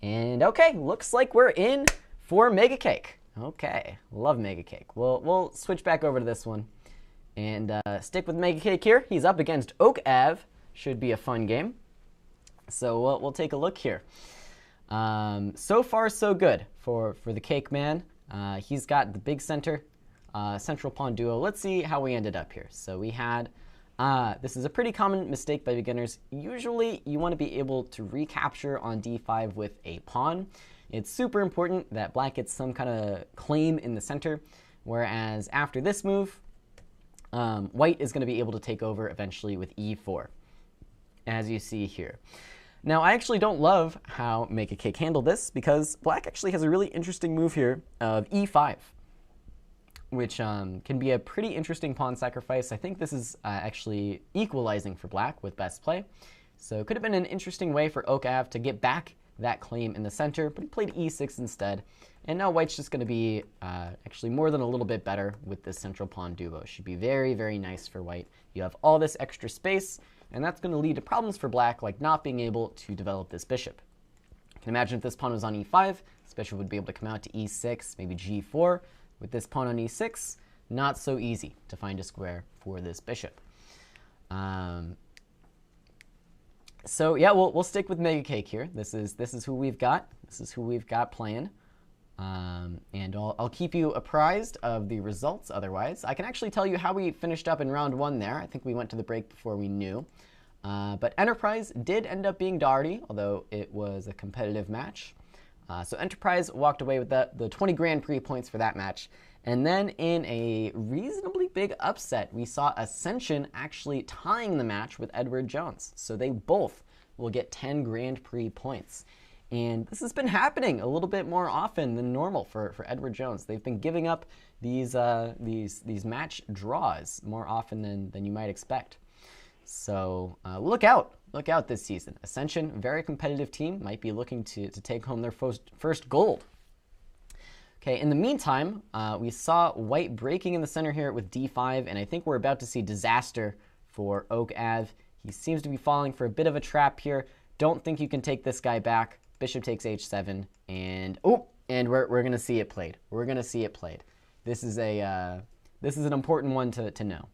And okay, looks like we're in for MegaCake. Okay, love MegaCake. We'll switch back over to this one and stick with MegaCake here. He's up against Oak Ave. Should be a fun game. So we'll take a look here. So far, so good for the Cake Man. He's got the big center, central pawn duo. Let's see how we ended up here. So we had, this is a pretty common mistake by beginners. Usually you want to be able to recapture on d5 with a pawn. It's super important that black gets some kind of claim in the center, whereas after this move, white is going to be able to take over eventually with e4, as you see here. Now, I actually don't love how MegaCake handled this, because black actually has a really interesting move here of e5, which can be a pretty interesting pawn sacrifice. I think this is actually equalizing for black with best play. So it could have been an interesting way for Oak Ave to get back that claim in the center, but he played e6 instead. And now white's just going to be actually more than a little bit better with this central pawn duo. Should be very, very nice for white. You have all this extra space, and that's going to lead to problems for black, like not being able to develop this bishop. You can imagine if this pawn was on e5, this bishop would be able to come out to e6, maybe g4. With this pawn on e6, not so easy to find a square for this bishop. So yeah, we'll stick with MegaCake here. This is who we've got. This is who we've got playing. And I'll keep you apprised of the results otherwise. I can actually tell you how we finished up in round 1 there. I think we went to the break before we knew. But Enterprise did end up being Doherty, although it was a competitive match. So Enterprise walked away with the 20 Grand Prix points for that match. And then in a reasonably big upset, we saw Ascension actually tying the match with Edward Jones. So they both will get 10 Grand Prix points. And this has been happening a little bit more often than normal for Edward Jones. They've been giving up these match draws more often than you might expect. So look out this season. Ascension, very competitive team, might be looking to take home their first gold. Okay, in the meantime, we saw White breaking in the center here with D5, and I think we're about to see disaster for Oak Ave. He seems to be falling for a bit of a trap here. Don't think you can take this guy back. Bishop takes H7, and we're gonna see it played. We're gonna see it played. This is an important one to know.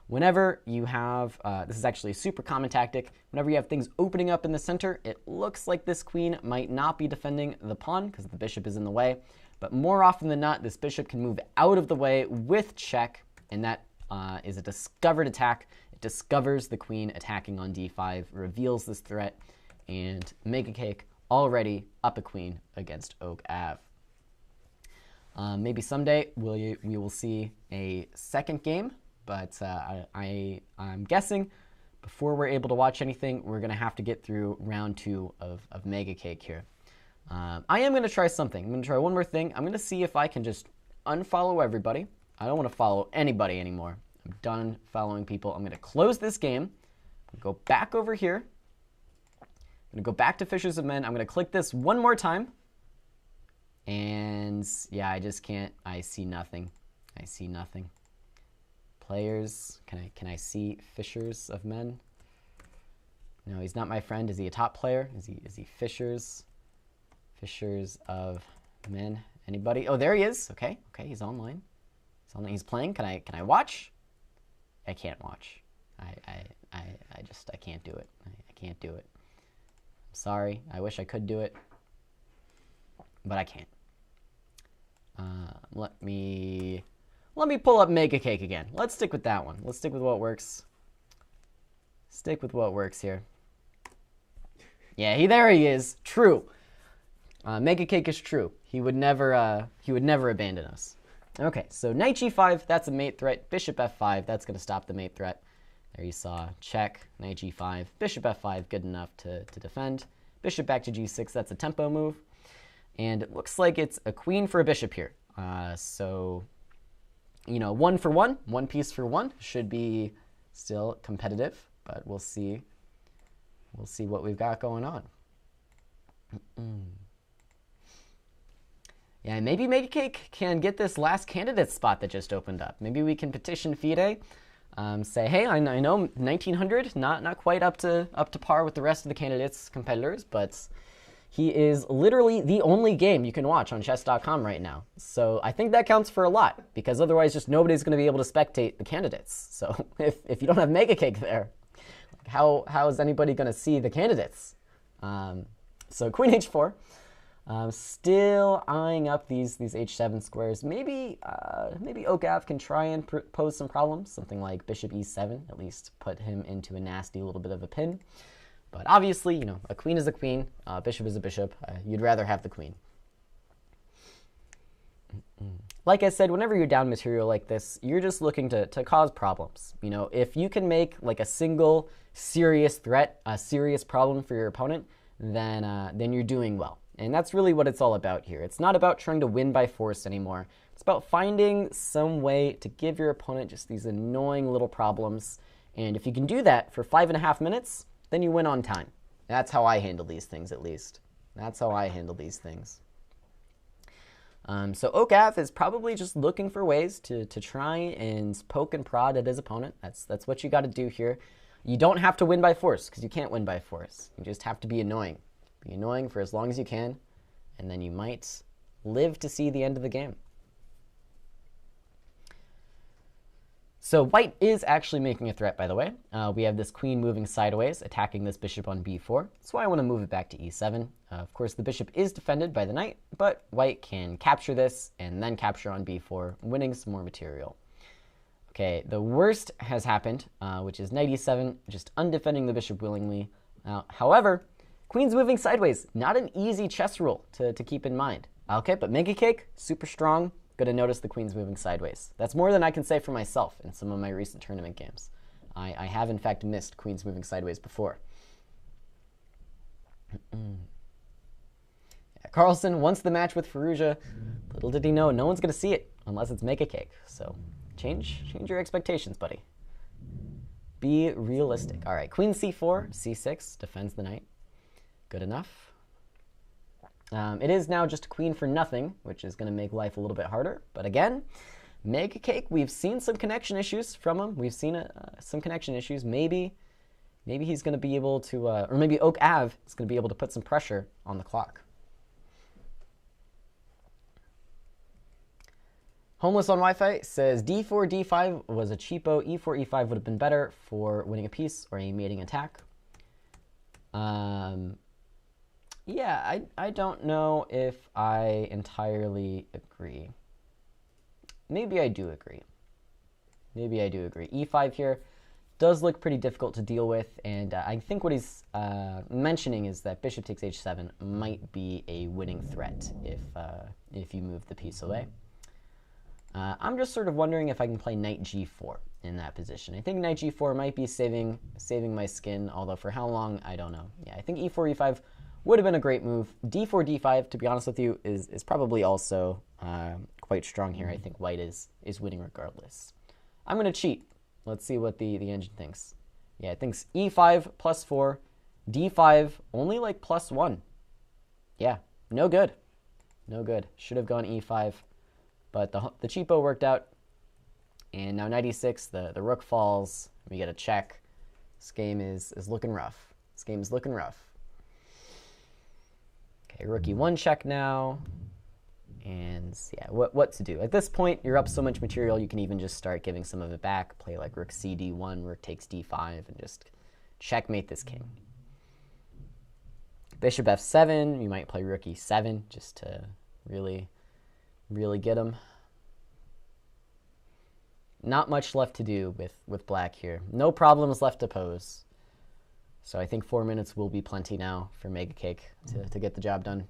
Whenever you have, this is actually a super common tactic, whenever you have things opening up in the center, it looks like this queen might not be defending the pawn because the bishop is in the way, but more often than not, this bishop can move out of the way with check, and that is a discovered attack. It discovers the queen attacking on d5, reveals this threat, and MegaCake already up a queen against Oak Ave. Maybe someday we will see a second game, but I'm guessing before we're able to watch anything, we're going to have to get through round 2 of MegaCake here. I am going to try something. I'm going to try one more thing. I'm going to see if I can just unfollow everybody. I don't want to follow anybody anymore. I'm done following people. I'm going to close this game. I'm going to go back over here. I'm going to go back to Fishers of Men. I'm going to click this one more time. And yeah, I just can't. I see nothing. I see nothing. Players, can I see Fishers of Men? No, he's not my friend. Is he a top player? Is he Fishers? Fishers of Men. Anybody? Oh, there he is. Okay, he's online. He's online. He's playing. Can I watch? I can't watch. I can't do it. I can't do it. I'm sorry. I wish I could do it, but I can't. Let me pull up MegaCake again. Let's stick with that one. Let's stick with what works. Stick with what works here. Yeah, there he is. True. MegaCake is true. He would never abandon us. Okay, so knight g5, that's a mate threat. Bishop f5, that's going to stop the mate threat. There you saw check, knight g5, bishop f5, good enough to defend. Bishop back to g6, that's a tempo move. And it looks like it's a queen for a bishop here. So, you know, 1 for 1, one piece for 1 should be still competitive, but we'll see. We'll see what we've got going on. Yeah, maybe MegaCake can get this last candidate spot that just opened up. Maybe we can petition FIDE, say, hey, I know 1900, not quite up to par with the rest of the candidates' competitors, but he is literally the only game you can watch on chess.com right now. So I think that counts for a lot, because otherwise just nobody's going to be able to spectate the candidates. So if you don't have MegaCake there, how is anybody going to see the candidates? So queen h4. Still eyeing up these h7 squares. Maybe Oak Ave can try and pose some problems. Something like bishop e7, at least put him into a nasty little bit of a pin. But obviously, you know, a queen is a queen, bishop is a bishop. You'd rather have the queen. Like I said, whenever you're down material like this, you're just looking to cause problems. You know, if you can make like a single serious threat, a serious problem for your opponent, then you're doing well. And that's really what it's all about here. It's not about trying to win by force anymore. It's about finding some way to give your opponent just these annoying little problems. And if you can do that for 5.5 minutes, then you win on time. That's how I handle these things, at least. That's how I handle these things. So Oak Ave is probably just looking for ways to try and poke and prod at his opponent. That's what you got to do here. You don't have to win by force, because you can't win by force. You just have to be annoying. Be annoying for as long as you can, and then you might live to see the end of the game. So white is actually making a threat, by the way. We have this queen moving sideways, attacking this bishop on b4. That's why I want to move it back to e7. Of course, the bishop is defended by the knight, but white can capture this and then capture on b4, winning some more material. Okay, the worst has happened, which is knight e7, just undefending the bishop willingly. However, queen's moving sideways. Not an easy chess rule to keep in mind. Okay, but MegaCake, super strong. Gonna notice the queen's moving sideways. That's more than I can say for myself in some of my recent tournament games. I have, in fact, missed queens moving sideways before. Carlson wants the match with Firouzja. Little did he know, no one's gonna see it unless it's MegaCake. So change your expectations, buddy. Be realistic. All right, queen c4, c6 defends the knight. Good enough. It is now just a queen for nothing, which is going to make life a little bit harder. But again, MegaCake, we've seen some connection issues from him. We've seen some connection issues. Maybe he's going to be able to, or maybe Oak Ave is going to be able to put some pressure on the clock. Homeless on Wi-Fi says d4, d5 was a cheapo. e4, e5 would have been better for winning a piece or a mating attack. Yeah, I don't know if I entirely agree. Maybe I do agree. Maybe I do agree. e5 here does look pretty difficult to deal with, and I think what he's mentioning is that bishop takes h7 might be a winning threat if you move the piece away. I'm just sort of wondering if I can play knight g4 in that position. I think knight g4 might be saving my skin, although for how long, I don't know. Yeah, I think e4, e5 would have been a great move. d4, d5, to be honest with you, is probably also quite strong here. I think white is winning regardless. I'm going to cheat. Let's see what the engine thinks. Yeah, it thinks e5 plus 4, d5 only like plus 1. Yeah, no good. No good. Should have gone e5. But the cheapo worked out. And now knight e6, the rook falls. We get a check. This game is looking rough. This game is looking rough. Okay, rook e1 check now. And yeah, what to do? At this point, you're up so much material, you can even just start giving some of it back. Play like rook c d1, rook takes d5, and just checkmate this king. Bishop f7, you might play rook e7 just to really get him. Not much left to do with black here. No problems left to pose. So I think 4 minutes will be plenty now for MegaCake to get the job done.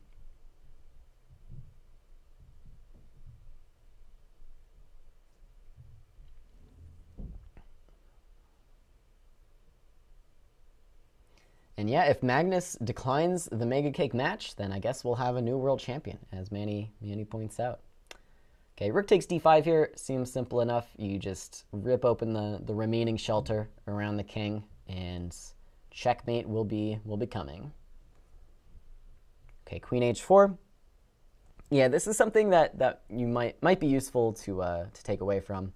And yeah, if Magnus declines the MegaCake match, then I guess we'll have a new world champion, as Manny points out. Okay, rook takes d5 here. Seems simple enough. You just rip open the remaining shelter around the king, and checkmate will be coming. Okay, queen h4. Yeah, this is something that you might be useful to take away from.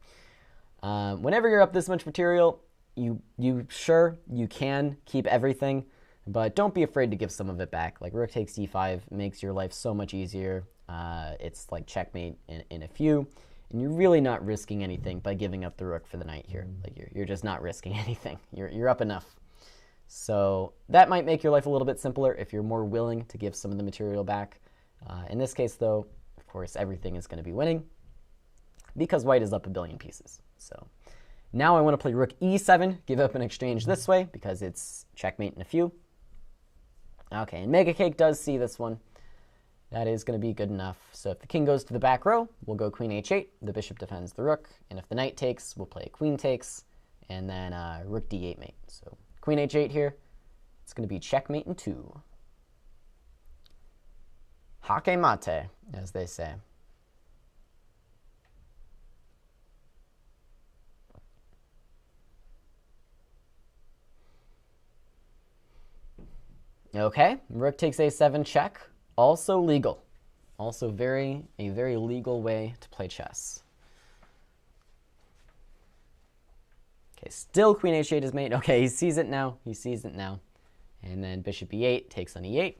Whenever you're up this much material, you can keep everything, but don't be afraid to give some of it back. Like rook takes d5 makes your life so much easier. It's like checkmate in a few, and you're really not risking anything by giving up the rook for the knight here. Like you're just not risking anything. You're up enough. So that might make your life a little bit simpler if you're more willing to give some of the material back. In this case, though, of course, everything is going to be winning because white is up a billion pieces. So now I want to play rook e7, give up an exchange this way because it's checkmate in a few. Okay, and MegaCake does see this one. That is going to be good enough. So if the king goes to the back row, we'll go queen h8. The bishop defends the rook. And if the knight takes, we'll play queen takes, and then rook d8 mate. So queen h8 here. It's going to be checkmate in 2. Hake mate, as they say. Okay, rook takes a7 check. Also legal. Also a very legal way to play chess. Okay, still queen h8 is mate. Okay, he sees it now. He sees it now. And then bishop e8 takes on e8.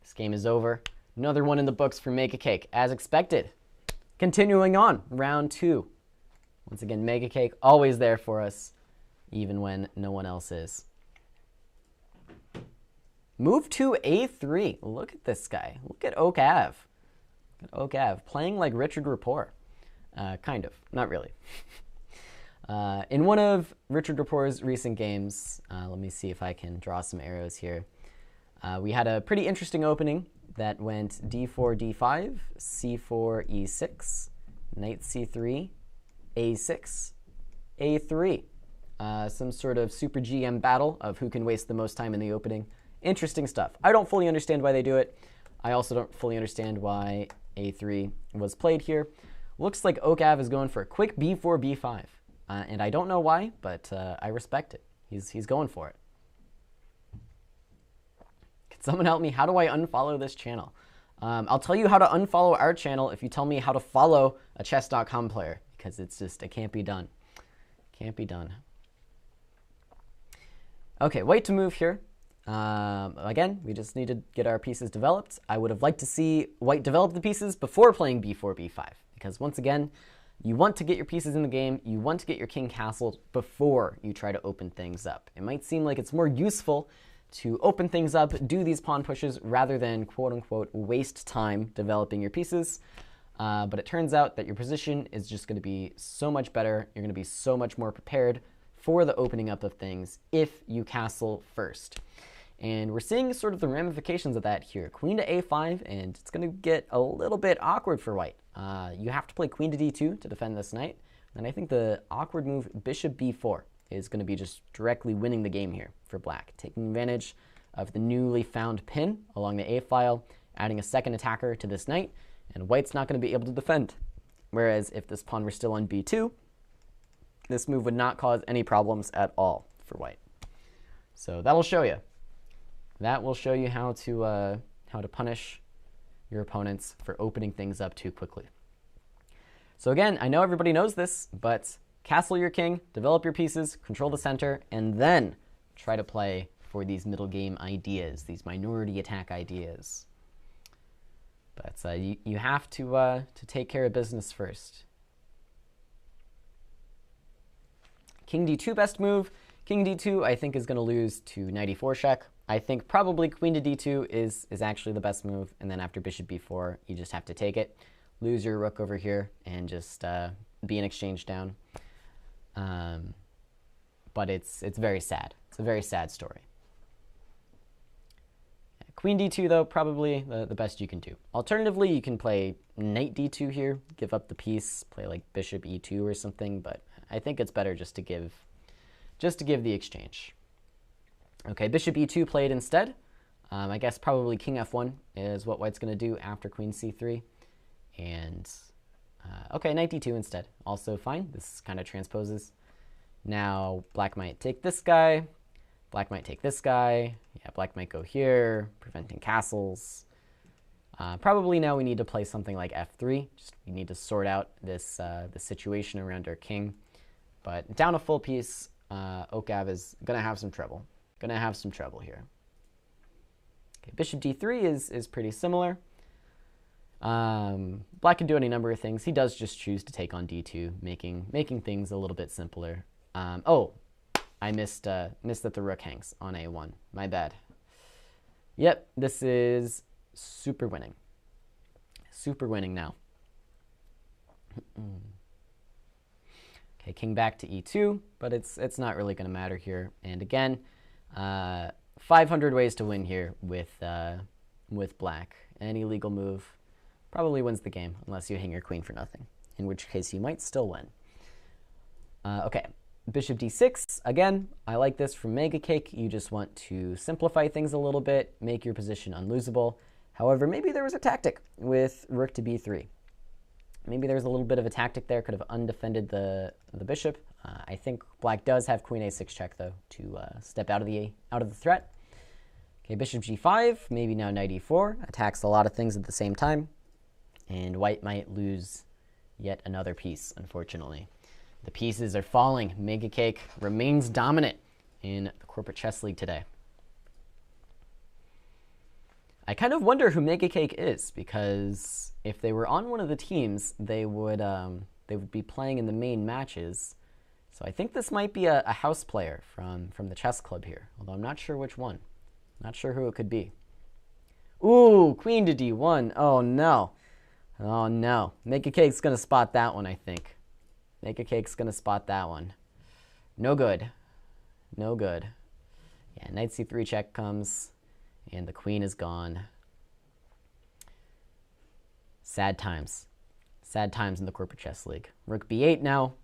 This game is over. Another one in the books for MegaCake, as expected. Continuing on, round 2. Once again, MegaCake always there for us, even when no one else is. Move to a3. Look at this guy. Look at Oak Ave. Look at Oak Ave, playing like Richard Rapport. Kind of, not really. In one of Richard Rapport's recent games, let me see if I can draw some arrows here. We had a pretty interesting opening that went d4, d5, c4, e6, knight c3, a6, a3. Some sort of super GM battle of who can waste the most time in the opening. Interesting stuff. I don't fully understand why they do it. I also don't fully understand why a3 was played here. Looks like Okav is going for a quick b4, b5. And I don't know why, but I respect it. He's going for it. Can someone help me? How do I unfollow this channel? I'll tell you how to unfollow our channel if you tell me how to follow a chess.com player, because it's just, it can't be done. Can't be done. Okay, white to move here. Again, we just need to get our pieces developed. I would have liked to see white develop the pieces before playing b4, b5, because once again, you want to get your pieces in the game, you want to get your king castled before you try to open things up. It might seem like it's more useful to open things up, do these pawn pushes, rather than quote-unquote waste time developing your pieces. But it turns out that your position is just going to be so much better, you're going to be so much more prepared for the opening up of things if you castle first. And we're seeing sort of the ramifications of that here. Queen to a5, and it's going to get a little bit awkward for white. You have to play queen to d2 to defend this knight. And I think the awkward move bishop b4 is going to be just directly winning the game here for black, taking advantage of the newly found pin along the a file, adding a second attacker to this knight, and white's not going to be able to defend. Whereas if this pawn were still on b2, this move would not cause any problems at all for white. So that'll show you. That will show you how to punish your opponents for opening things up too quickly. So again, I know everybody knows this, but castle your king, develop your pieces, control the center, and then try to play for these middle game ideas, these minority attack ideas. But you have to take care of business first. King d2 best move. King d2 I think is going to lose to knight e4 check. I think probably queen to d2 is actually the best move, and then after bishop b4 you just have to take it, lose your rook over here, and just be an exchange down. But it's very sad. It's a very sad story. Queen d2 though, probably the best you can do. Alternatively, you can play knight d2 here, give up the piece, play like bishop e2 or something, but I think it's better just to give the exchange. Okay, bishop e2 played instead. I guess probably king f1 is what white's going to do after queen c3. And, okay, knight d2 instead. Also fine. This kind of transposes. Now, black might take this guy. Black might take this guy. Yeah, black might go here, preventing castles. Probably now we need to play something like f3. Just we need to sort out this the situation around our king. But down a full piece, Okav is going to have some trouble. Going to have some trouble here. Okay, bishop d3 is pretty similar. Black can do any number of things. He does just choose to take on d2, making things a little bit simpler. Oh, I missed that the rook hangs on a1. My bad. Yep, this is super winning. Super winning now. Okay, king back to e2, but it's not really going to matter here. And again, 500 ways to win here with black. Any legal move probably wins the game, unless you hang your queen for nothing, in which case you might still win. Okay, bishop d6. Again, I like this from MegaCake. You just want to simplify things a little bit, make your position unlosable. However, maybe there was a tactic with rook to b3. Maybe there's a little bit of a tactic there, could have undefended the bishop. I think black does have queen a6 check, though, to step out of the threat. Okay, bishop g5, maybe now knight e4, attacks a lot of things at the same time. And white might lose yet another piece, unfortunately. The pieces are falling. MegaCake remains dominant in the Corporate Chess League today. I kind of wonder who MegaCake is, because if they were on one of the teams, they would be playing in the main matches. So I think this might be a house player from the chess club here, although I'm not sure which one. Not sure who it could be. Ooh, queen to d1. Oh no. Oh no. MegaCake's going to spot that one, I think. MegaCake's gonna spot that one. No good. No good. Yeah, knight c3 check comes, and the queen is gone. Sad times. Sad times in the Corporate Chess League. Rook b8 now.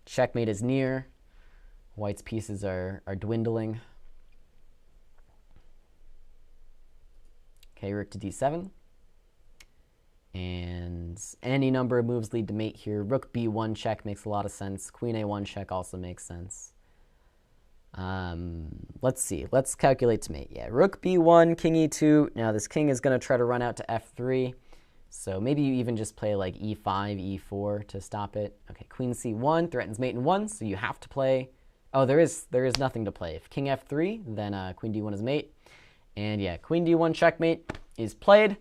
Checkmate is near. White's pieces are dwindling. Okay, rook to d7. And any number of moves lead to mate here. Rook b1 check makes a lot of sense. Queen a1 check also makes sense. Let's see. Let's calculate to mate. Yeah, rook b1, king e2. Now this king is going to try to run out to f3. So maybe you even just play like e5, e4 to stop it. Okay, queen c1 threatens mate in 1, so you have to play. Oh, there is nothing to play. If king f3, then queen d1 is mate. And yeah, queen d1 checkmate is played.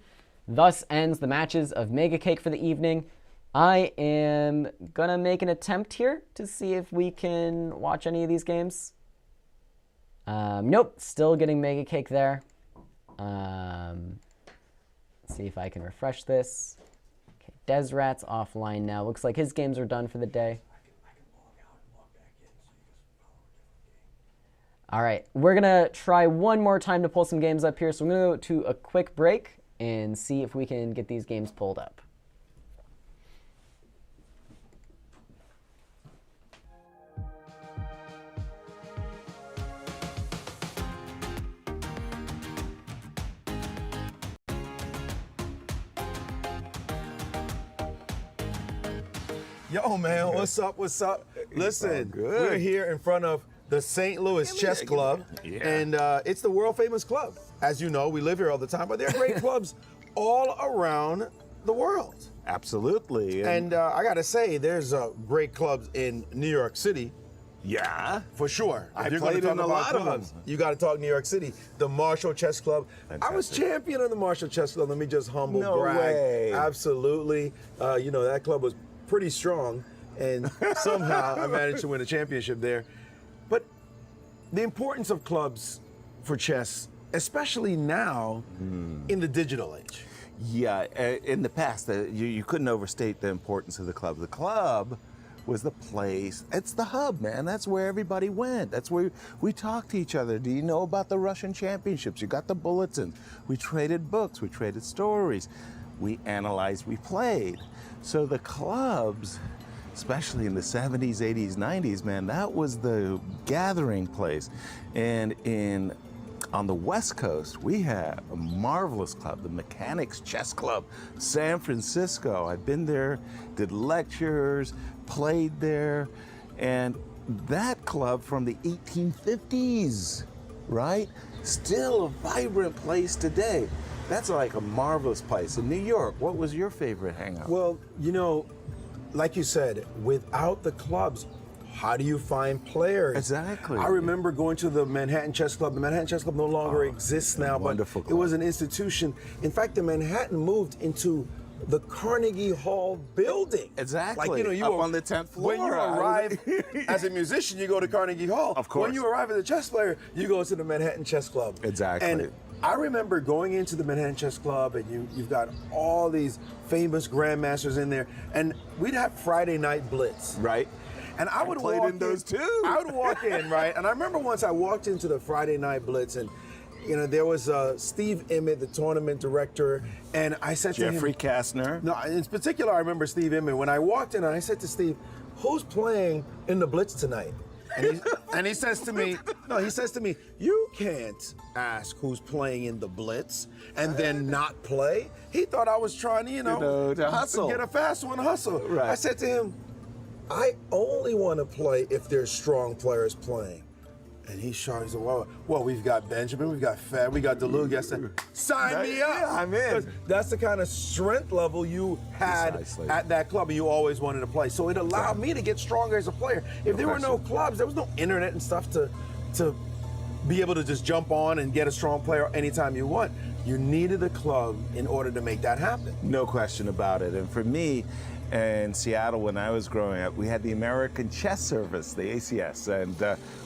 Thus ends the matches of MegaCake for the evening. I am going to make an attempt here to see if we can watch any of these games. Nope, still getting MegaCake there. Let's see if I can refresh this. Okay, Desrat's offline now. Looks like his games are done for the day. All right, we're going to try one more time to pull some games up here. So I'm going to go to a quick break and see if we can get these games pulled up. Yo, man, what's up? What's up? Listen, we're here in front of the St. Louis Chess Club, and it's the world famous club. As you know, we live here all the time, but there are great clubs all around the world. Absolutely. And I gotta say, there's great clubs in New York City. Yeah. For sure. I If you're gonna played talk in a about lot of clubs, them. you gotta talk New York City. The Marshall Chess Club. I was Fantastic. champion of the Marshall Chess Club. Let me just humble No brag. way. Absolutely. You know, that club was pretty strong, and somehow I managed to win a championship there. But the importance of clubs for chess, especially now in the digital age. Yeah, in the past, you couldn't overstate the importance of the club. The club was the place, it's the hub, man. That's where everybody went. That's where we talked to each other. Do you know about the Russian championships? You got the bulletins. We traded books, we traded stories. We analyzed, we played. So the clubs, especially in the 70s, 80s, 90s, man, that was the gathering place. And on the West Coast, we had a marvelous club, the Mechanics Chess Club, San Francisco. I've been there, did lectures, played there, and that club from the 1850s, right? Still a vibrant place today. That's like a marvelous place. In New York, what was your favorite hangout? Well, you know, like you said, without the clubs, how do you find players? Exactly. I remember going to the Manhattan Chess Club. The Manhattan Chess Club no longer exists now, but wonderful it club. was an institution. In fact, the Manhattan moved into the Carnegie Hall building. Exactly. Like, you know, you Up are- on the 10th floor. When you arrive as a musician, you go to Carnegie Hall. Of course. When you arrive as a chess player, you go to the Manhattan Chess Club. Exactly. And I remember going into the Manhattan Chess Club, and you've got all these famous grandmasters in there, and we'd have Friday night blitz. Right. And I would played walk in those too. I would walk in, right? And I remember once I walked into the Friday night blitz, and you know there was Steve Emmett, the tournament director, and I said to Jeffrey him, Kastner. no, in particular, I remember Steve Emmett. When I walked in, and I said to Steve, "Who's playing in the blitz tonight?" And he says to me, "You can't ask who's playing in the blitz and then not play." He thought I was trying to, to hustle. get a fast one, hustle. Right. I said to him, "I only want to play if there's strong players playing." And he shot. He said, "Well, we've got Benjamin, we've got Fed, we got DeLuge." I said, "Sign me up." Yeah, I'm in. 'Cause that's the kind of strength level you had Precisely. at that club, and you always wanted to play. So it allowed me to get stronger as a player. If there were no clubs, there was no internet and stuff to be able to just jump on and get a strong player anytime you want. You needed a club in order to make that happen. No question about it. And for me, in Seattle, when I was growing up, we had the American Chess Service, the ACS, and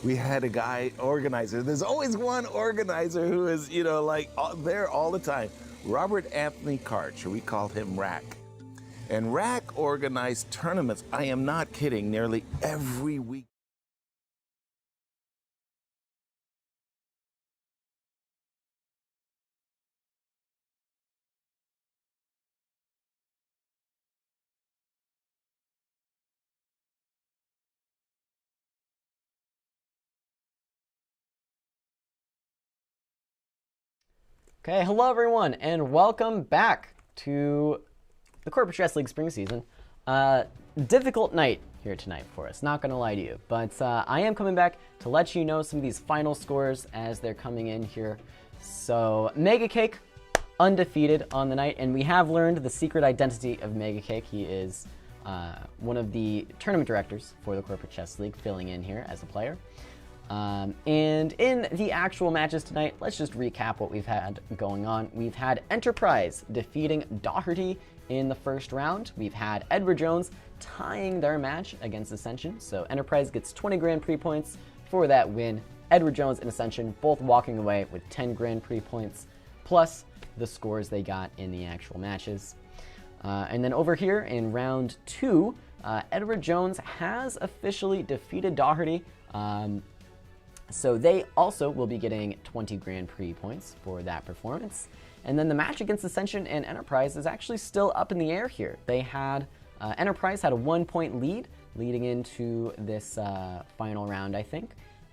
we had a guy organizer. There's always one organizer who is, there all the time. Robert Anthony Karch, we called him Rack. And Rack organized tournaments, I am not kidding, nearly every week. Okay, hello everyone, and welcome back to the Corporate Chess League Spring Season. Difficult night here tonight for us, not gonna lie to you, but I am coming back to let you know some of these final scores as they're coming in here. So, MegaCake, undefeated on the night, and we have learned the secret identity of MegaCake. He is one of the tournament directors for the Corporate Chess League, filling in here as a player. And in the actual matches tonight, let's just recap what we've had going on. We've had Enterprise defeating Doherty in the first round. We've had Edward Jones tying their match against Ascension. So Enterprise gets 20 Grand Prix points for that win. Edward Jones and Ascension both walking away with 10 Grand Prix points, plus the scores they got in the actual matches. And then over here in round 2, Edward Jones has officially defeated Doherty. So they also will be getting 20 Grand Prix points for that performance. And then the match against Ascension and Enterprise is actually still up in the air here. They had, Enterprise had a 1-point lead leading into this final round, I think.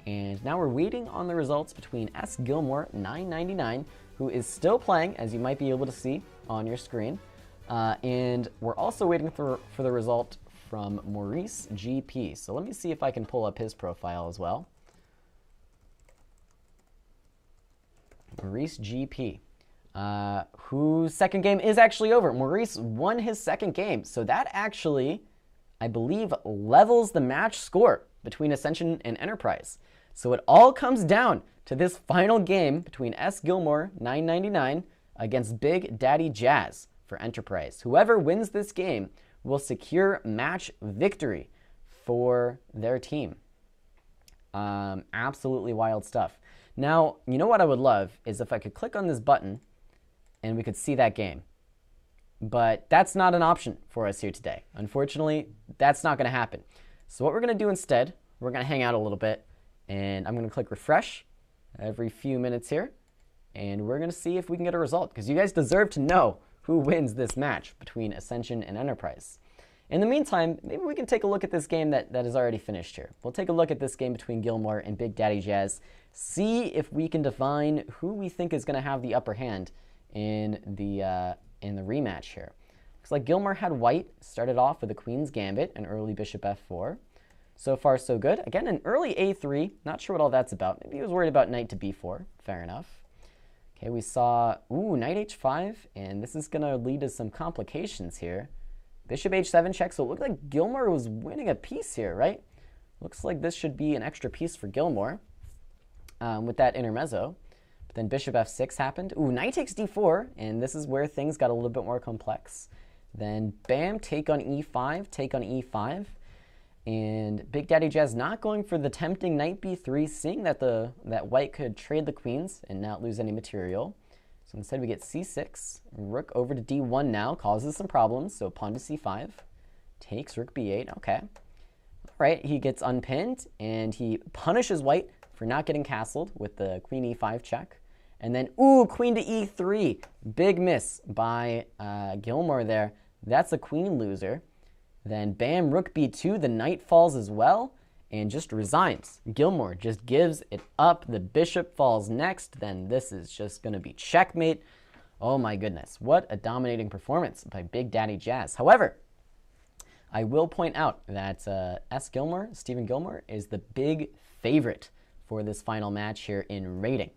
And now we're waiting on the results between S. Gilmore 999, who is still playing, as you might be able to see on your screen. And we're also waiting for the result from Maurice GP. So let me see if I can pull up his profile as well. Maurice GP, whose second game is actually over. Maurice won his second game, so that actually, I believe, levels the match score between Ascension and Enterprise. So it all comes down to this final game between S. Gilmore 999 against Big Daddy Jazz for Enterprise. Whoever wins this game will secure match victory for their team. Absolutely wild stuff. Now, you know what I would love is if I could click on this button and we could see that game. But that's not an option for us here today. Unfortunately, that's not going to happen. So what we're going to do instead, we're going to hang out a little bit, and I'm going to click refresh every few minutes here, and we're going to see if we can get a result, because you guys deserve to know who wins this match between Ascension and Enterprise. In the meantime, maybe we can take a look at this game that is already finished here. We'll take a look at this game between Gilmore and Big Daddy Jazz, see if we can define who we think is going to have the upper hand in the rematch here. Looks like Gilmore had white, started off with a Queen's Gambit, an early Bishop F4. So far, so good. Again, an early A3, not sure what all that's about. Maybe he was worried about Knight to B4, fair enough. Okay, we saw, Knight H5, and this is going to lead to some complications here. Bishop H7 check, so it looked like Gilmore was winning a piece here, right? Looks like this should be an extra piece for Gilmore with that intermezzo. But then Bishop F6 happened. Knight takes D4, and this is where things got a little bit more complex. Then bam, take on E5, take on E5. And Big Daddy Jazz not going for the tempting Knight B3, seeing that that white could trade the queens and not lose any material. So instead we get C6, rook over to D1 now, causes some problems, so pawn to C5, takes rook B8, okay. All right, he gets unpinned, and he punishes white for not getting castled with the Queen E5 check. And then, Queen to E3, big miss by Gilmore there. That's a queen loser. Then bam, rook B2, the knight falls as well, and just resigns. Gilmore just gives it up. The bishop falls next. Then this is just going to be checkmate. Oh my goodness. What a dominating performance by Big Daddy Jazz. However, I will point out that Stephen Gilmore, is the big favorite for this final match here in rating.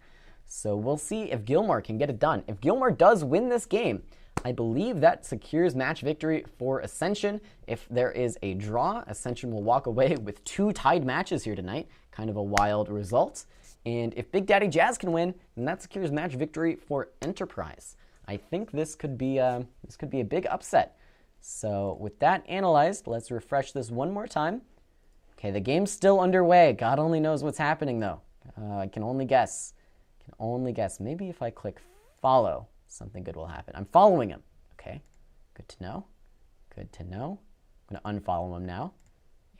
So we'll see if Gilmore can get it done. If Gilmore does win this game, I believe that secures match victory for Ascension. If there is a draw, Ascension will walk away with 2 tied matches here tonight. Kind of a wild result. And if Big Daddy Jazz can win, then that secures match victory for Enterprise. I think this could be a big upset. So with that analyzed, let's refresh this one more time. Okay, the game's still underway. God only knows what's happening though. I can only guess. Maybe if I click follow, something good will happen. I'm following him. Okay, good to know. Good to know. I'm going to unfollow him now.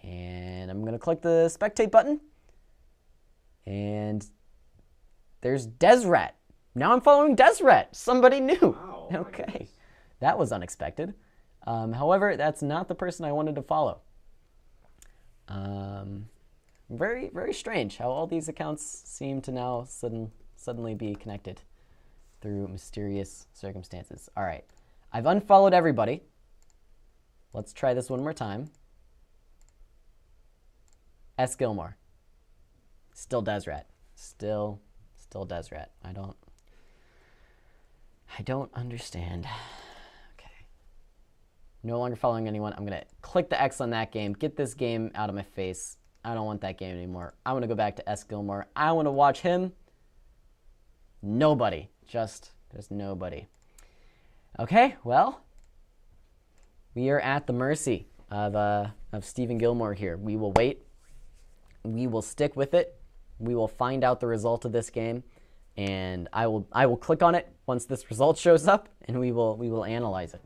And I'm going to click the spectate button. And there's Desrat. Now I'm following Desrat. Somebody new. Wow, okay. That was unexpected. However, that's not the person I wanted to follow. Very, very strange how all these accounts seem to now suddenly be connected through mysterious circumstances. All right. I've unfollowed everybody. Let's try this one more time. S. Gilmore. Still Desrat. Still Desrat. I don't understand. Okay. No longer following anyone. I'm going to click the X on that game. Get this game out of my face. I don't want that game anymore. I want to go back to S. Gilmore. I want to watch him. Nobody. Just nobody. Okay, well, we are at the mercy of Stephen Gilmore here. We will wait. We will stick with it. We will find out the result of this game, and I will click on it once this result shows up, and we will analyze it.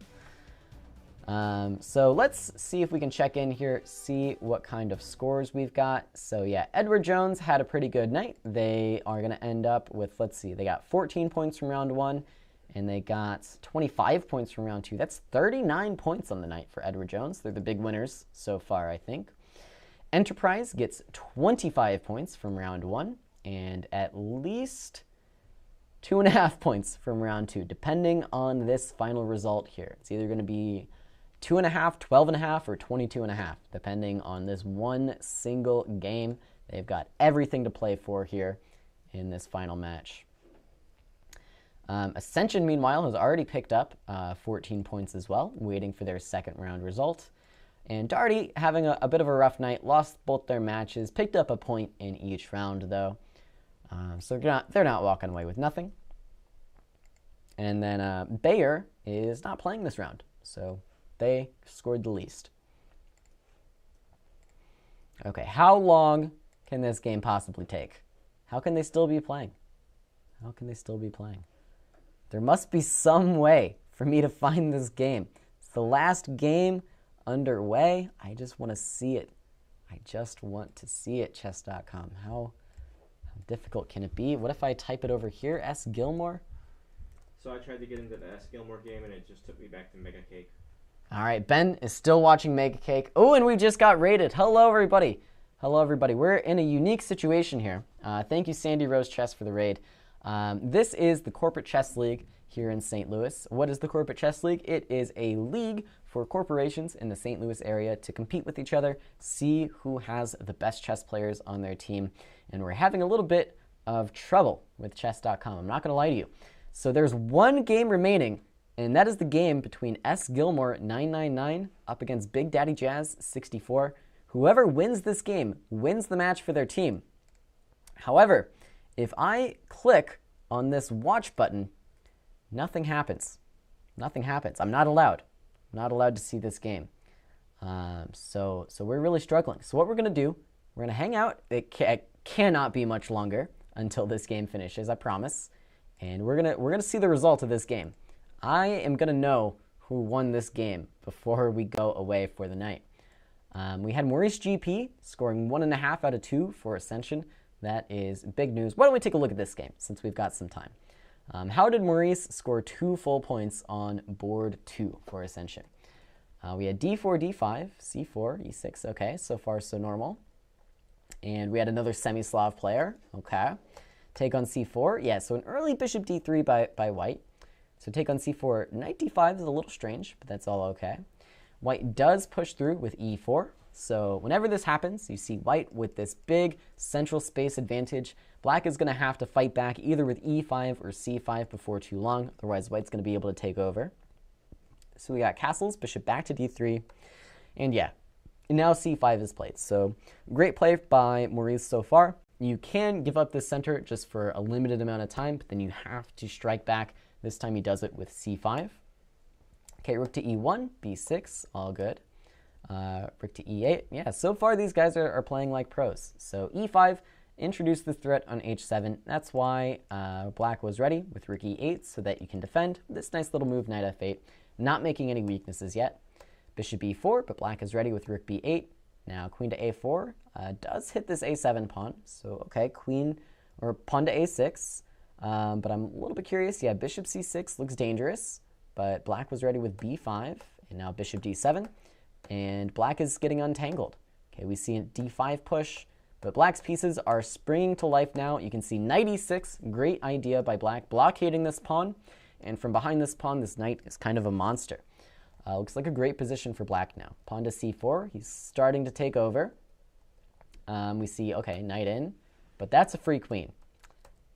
So let's see if we can check in here, see what kind of scores we've got. So yeah, Edward Jones had a pretty good night. They are going to end up with, let's see, they got 14 points from round 1, and they got 25 points from round 2. That's 39 points on the night for Edward Jones. They're the big winners so far, I think. Enterprise gets 25 points from round 1, and at least 2.5 points from round 2, depending on this final result here. It's either going to be 2.5, 12.5, or 22.5, depending on this one single game. They've got everything to play for here in this final match. Ascension, meanwhile, has already picked up 14 points as well, waiting for their second round result. And Darty, having a bit of a rough night, lost both their matches, picked up a point in each round, though. So they're not walking away with nothing. And then Bayer is not playing this round, so they scored the least. Okay, how long can this game possibly take? How can they still be playing? How can they still be playing? There must be some way for me to find this game. It's the last game underway. I just want to see it. I just want to see it, chess.com. How difficult can it be? What if I type it over here, S. Gilmore? So I tried to get into the S. Gilmore game, and it just took me back to MegaCake. All right, Ben is still watching MegaCake. Oh, and we just got raided. Hello, everybody. Hello, everybody. We're in a unique situation here. Thank you, Sandy Rose Chess, for the raid. This is the Corporate Chess League here in St. Louis. What is the Corporate Chess League? It is a league for corporations in the St. Louis area to compete with each other, see who has the best chess players on their team. And we're having a little bit of trouble with chess.com. I'm not going to lie to you. So there's one game remaining, and that is the game between S. Gilmore 999 up against Big Daddy Jazz 64. Whoever wins this game wins the match for their team. However, if I click on this watch button, nothing happens. Nothing happens. I'm not allowed. I'm not allowed to see this game. So we're really struggling. So what we're going to do, we're going to hang out. It cannot be much longer until this game finishes, I promise. And we're gonna see the result of this game. I am going to know who won this game before we go away for the night. We had Maurice GP scoring 1.5 out of 2 for Ascension. That is big news. Why don't we take a look at this game since we've got some time? How did Maurice score 2 full points on board 2 for Ascension? We had d4, d5, c4, e6. Okay, so far so normal. And we had another semi-Slav player. Okay. Take on c4. Yeah, so an early bishop d3 by white. So take on c4, knight d5 is a little strange, but that's all okay. White does push through with e4. So whenever this happens, you see white with this big central space advantage. Black is going to have to fight back either with e5 or c5 before too long. Otherwise, white's going to be able to take over. So we got castles, bishop back to d3. And yeah, now c5 is played. So great play by Maurice so far. You can give up this center just for a limited amount of time, but then you have to strike back. This time he does it with c5. Okay, rook to e1, b6, all good. Rook to e8. Yeah, so far these guys are playing like pros. So e5 introduced the threat on h7. That's why black was ready with rook e8 so that you can defend this nice little move, knight f8. Not making any weaknesses yet. Bishop e4, but black is ready with rook b8. Now queen to a4 does hit this a7 pawn. So, okay, queen or pawn to a6. But I'm a little bit curious. Yeah, bishop c6 looks dangerous, but black was ready with b5, and now bishop d7, and black is getting untangled. Okay, we see a d5 push, but black's pieces are springing to life now. You can see knight e6, great idea by black, blockading this pawn, and from behind this pawn, this knight is kind of a monster. Looks like a great position for black now. Pawn to c4, he's starting to take over. We see, okay, knight in, but that's a free queen.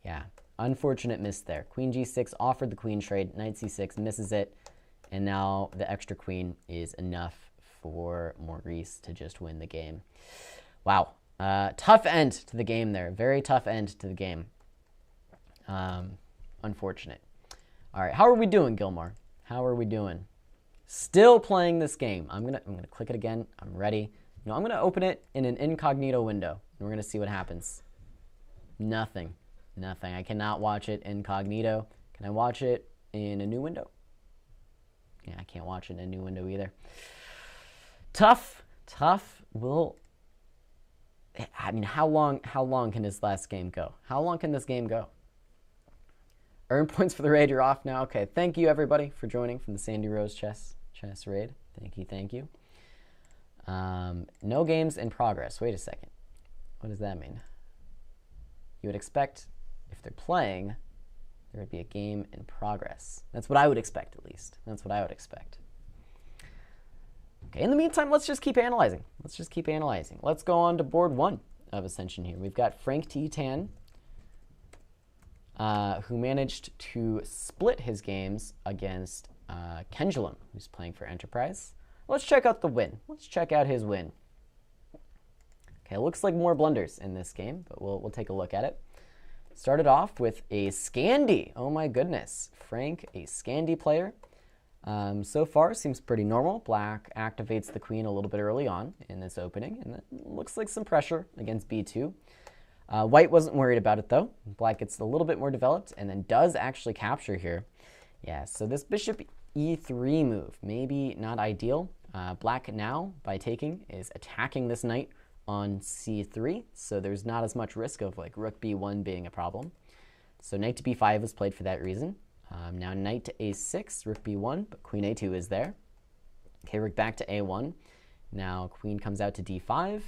Yeah, unfortunate miss there. Queen g6 offered the queen trade, knight c6 misses it, and now the extra queen is enough for Maurice to just win the game. Wow, tough end to the game there. Very tough end to the game. Unfortunate. All right, how are we doing, Gilmore? How are we doing? Still playing this game. I'm gonna click it again. I'm ready. No, I'm gonna open it in an incognito window, and we're gonna see what happens. Nothing. Nothing. I cannot watch it incognito. Can I watch it in a new window? Yeah, I can't watch it in a new window either. Tough. I mean, how long can this last game go? How long can this game go? Earn points for the raid. You're off now. Okay, thank you everybody for joining from the Sandy Rose chess raid. Thank you. No games in progress. Wait a second. What does that mean? You would expect, if they're playing, there would be a game in progress. That's what I would expect, at least. That's what I would expect. Okay, in the meantime, let's just keep analyzing. Let's go on to board 1 of Ascension here. We've got Frank T. Tan, who managed to split his games against Kendulum, who's playing for Enterprise. Let's check out the win. Let's check out his win. Okay, looks like more blunders in this game, but we'll take a look at it. Started off with a Scandi. Oh my goodness. Frank, a Scandi player. So far, seems pretty normal. Black activates the queen a little bit early on in this opening, and it looks like some pressure against b2. White wasn't worried about it, though. Black gets a little bit more developed and then does actually capture here. Yeah, so this bishop e3 move, maybe not ideal. Black now, by taking, is attacking this knight on c3, so there's not as much risk of like rook b1 being a problem. So knight to b5 was played for that reason. Now knight to a6, rook b1, but queen a2 is there. Okay, rook back to a1. Now queen comes out to d5.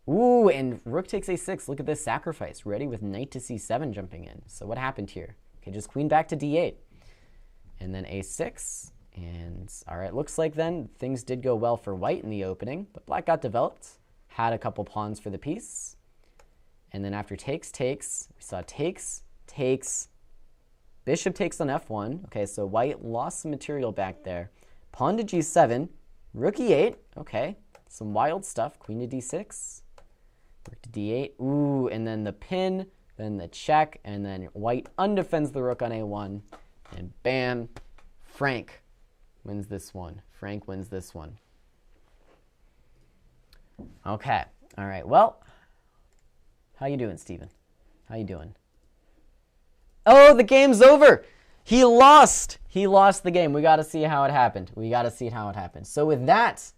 Ooh, and rook takes a6. Look at this sacrifice, ready with knight to c7 jumping in. So what happened here? Okay, just queen back to d8. And then a6. And all right, looks like then things did go well for white in the opening, but black got developed, had a couple pawns for the piece. And then after takes, we saw takes, bishop takes on f1. Okay, so white lost some material back there. Pawn to g7, rook e8. Okay, some wild stuff. Queen to d6, rook to d8. Ooh, and then the pin, then the check, and then white undefends the rook on a1. And bam, Frank wins this one. Frank wins this one. Okay, all right, well, how you doing, Steven? How you doing? Oh, the game's over. He lost. He lost the game. We got to see how it happened. So with that,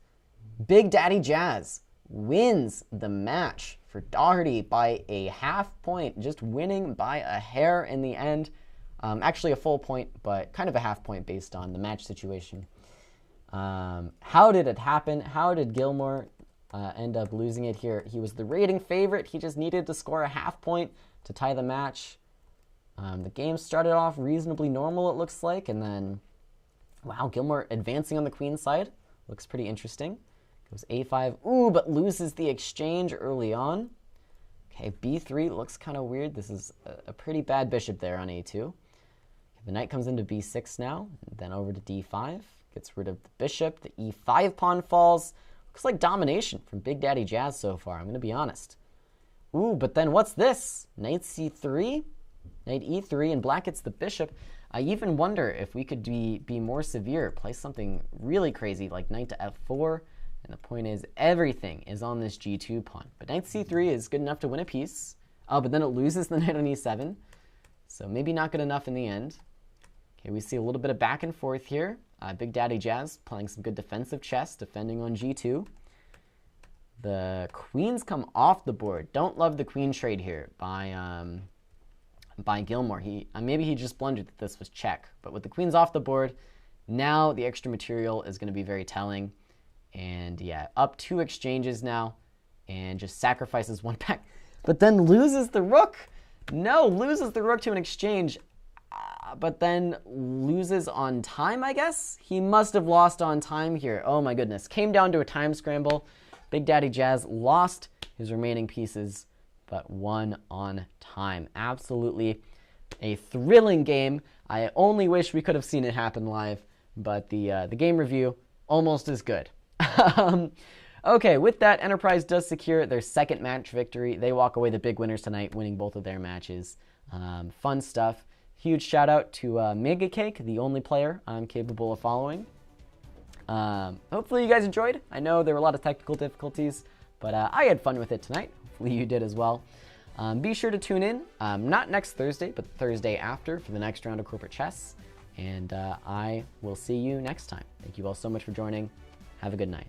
Big Daddy Jazz wins the match for Doherty by a half point, just winning by a hair in the end. Actually a full point, but kind of a half point based on the match situation. How did it happen? How did Gilmore end up losing it here? He was the rating favorite. He just needed to score a half point to tie the match. The game started off reasonably normal, it looks like, and then, wow, Gilmore advancing on the queen side. Looks pretty interesting. Goes a5, ooh, but loses the exchange early on. Okay, b3 looks kind of weird. This is a pretty bad bishop there on a2. Okay, the knight comes into b6 now, and then over to d5. Gets rid of the bishop. The e5 pawn falls. Looks like domination from Big Daddy Jazz so far, I'm going to be honest. Ooh, but then what's this? Knight c3? Knight e3, and black gets the bishop. I even wonder if we could be more severe, play something really crazy like knight to f4. And the point is, everything is on this g2 pawn. But knight c3 is good enough to win a piece. Oh, but then it loses the knight on e7. So maybe not good enough in the end. Okay, we see a little bit of back and forth here. Big Daddy Jazz playing some good defensive chess, defending on G2. The queens come off the board. Don't love the queen trade here by Gilmore. Maybe he just blundered that this was check. But with the queens off the board, now the extra material is going to be very telling. And yeah, up 2 exchanges now, and just sacrifices 1 back. But then loses the rook. No, loses the rook to an exchange. But then loses on time, I guess? He must have lost on time here. Oh my goodness. Came down to a time scramble. Big Daddy Jazz lost his remaining pieces, but won on time. Absolutely a thrilling game. I only wish we could have seen it happen live, but the game review, almost as good. Okay, with that, Enterprise does secure their 2nd match victory. They walk away the big winners tonight, winning both of their matches. Fun stuff. Huge shout out to MegaCake, the only player I'm capable of following. Hopefully you guys enjoyed. I know there were a lot of technical difficulties, but I had fun with it tonight. Hopefully you did as well. Be sure to tune in, not next Thursday, but Thursday after for the next round of Corporate Chess. And I will see you next time. Thank you all so much for joining. Have a good night.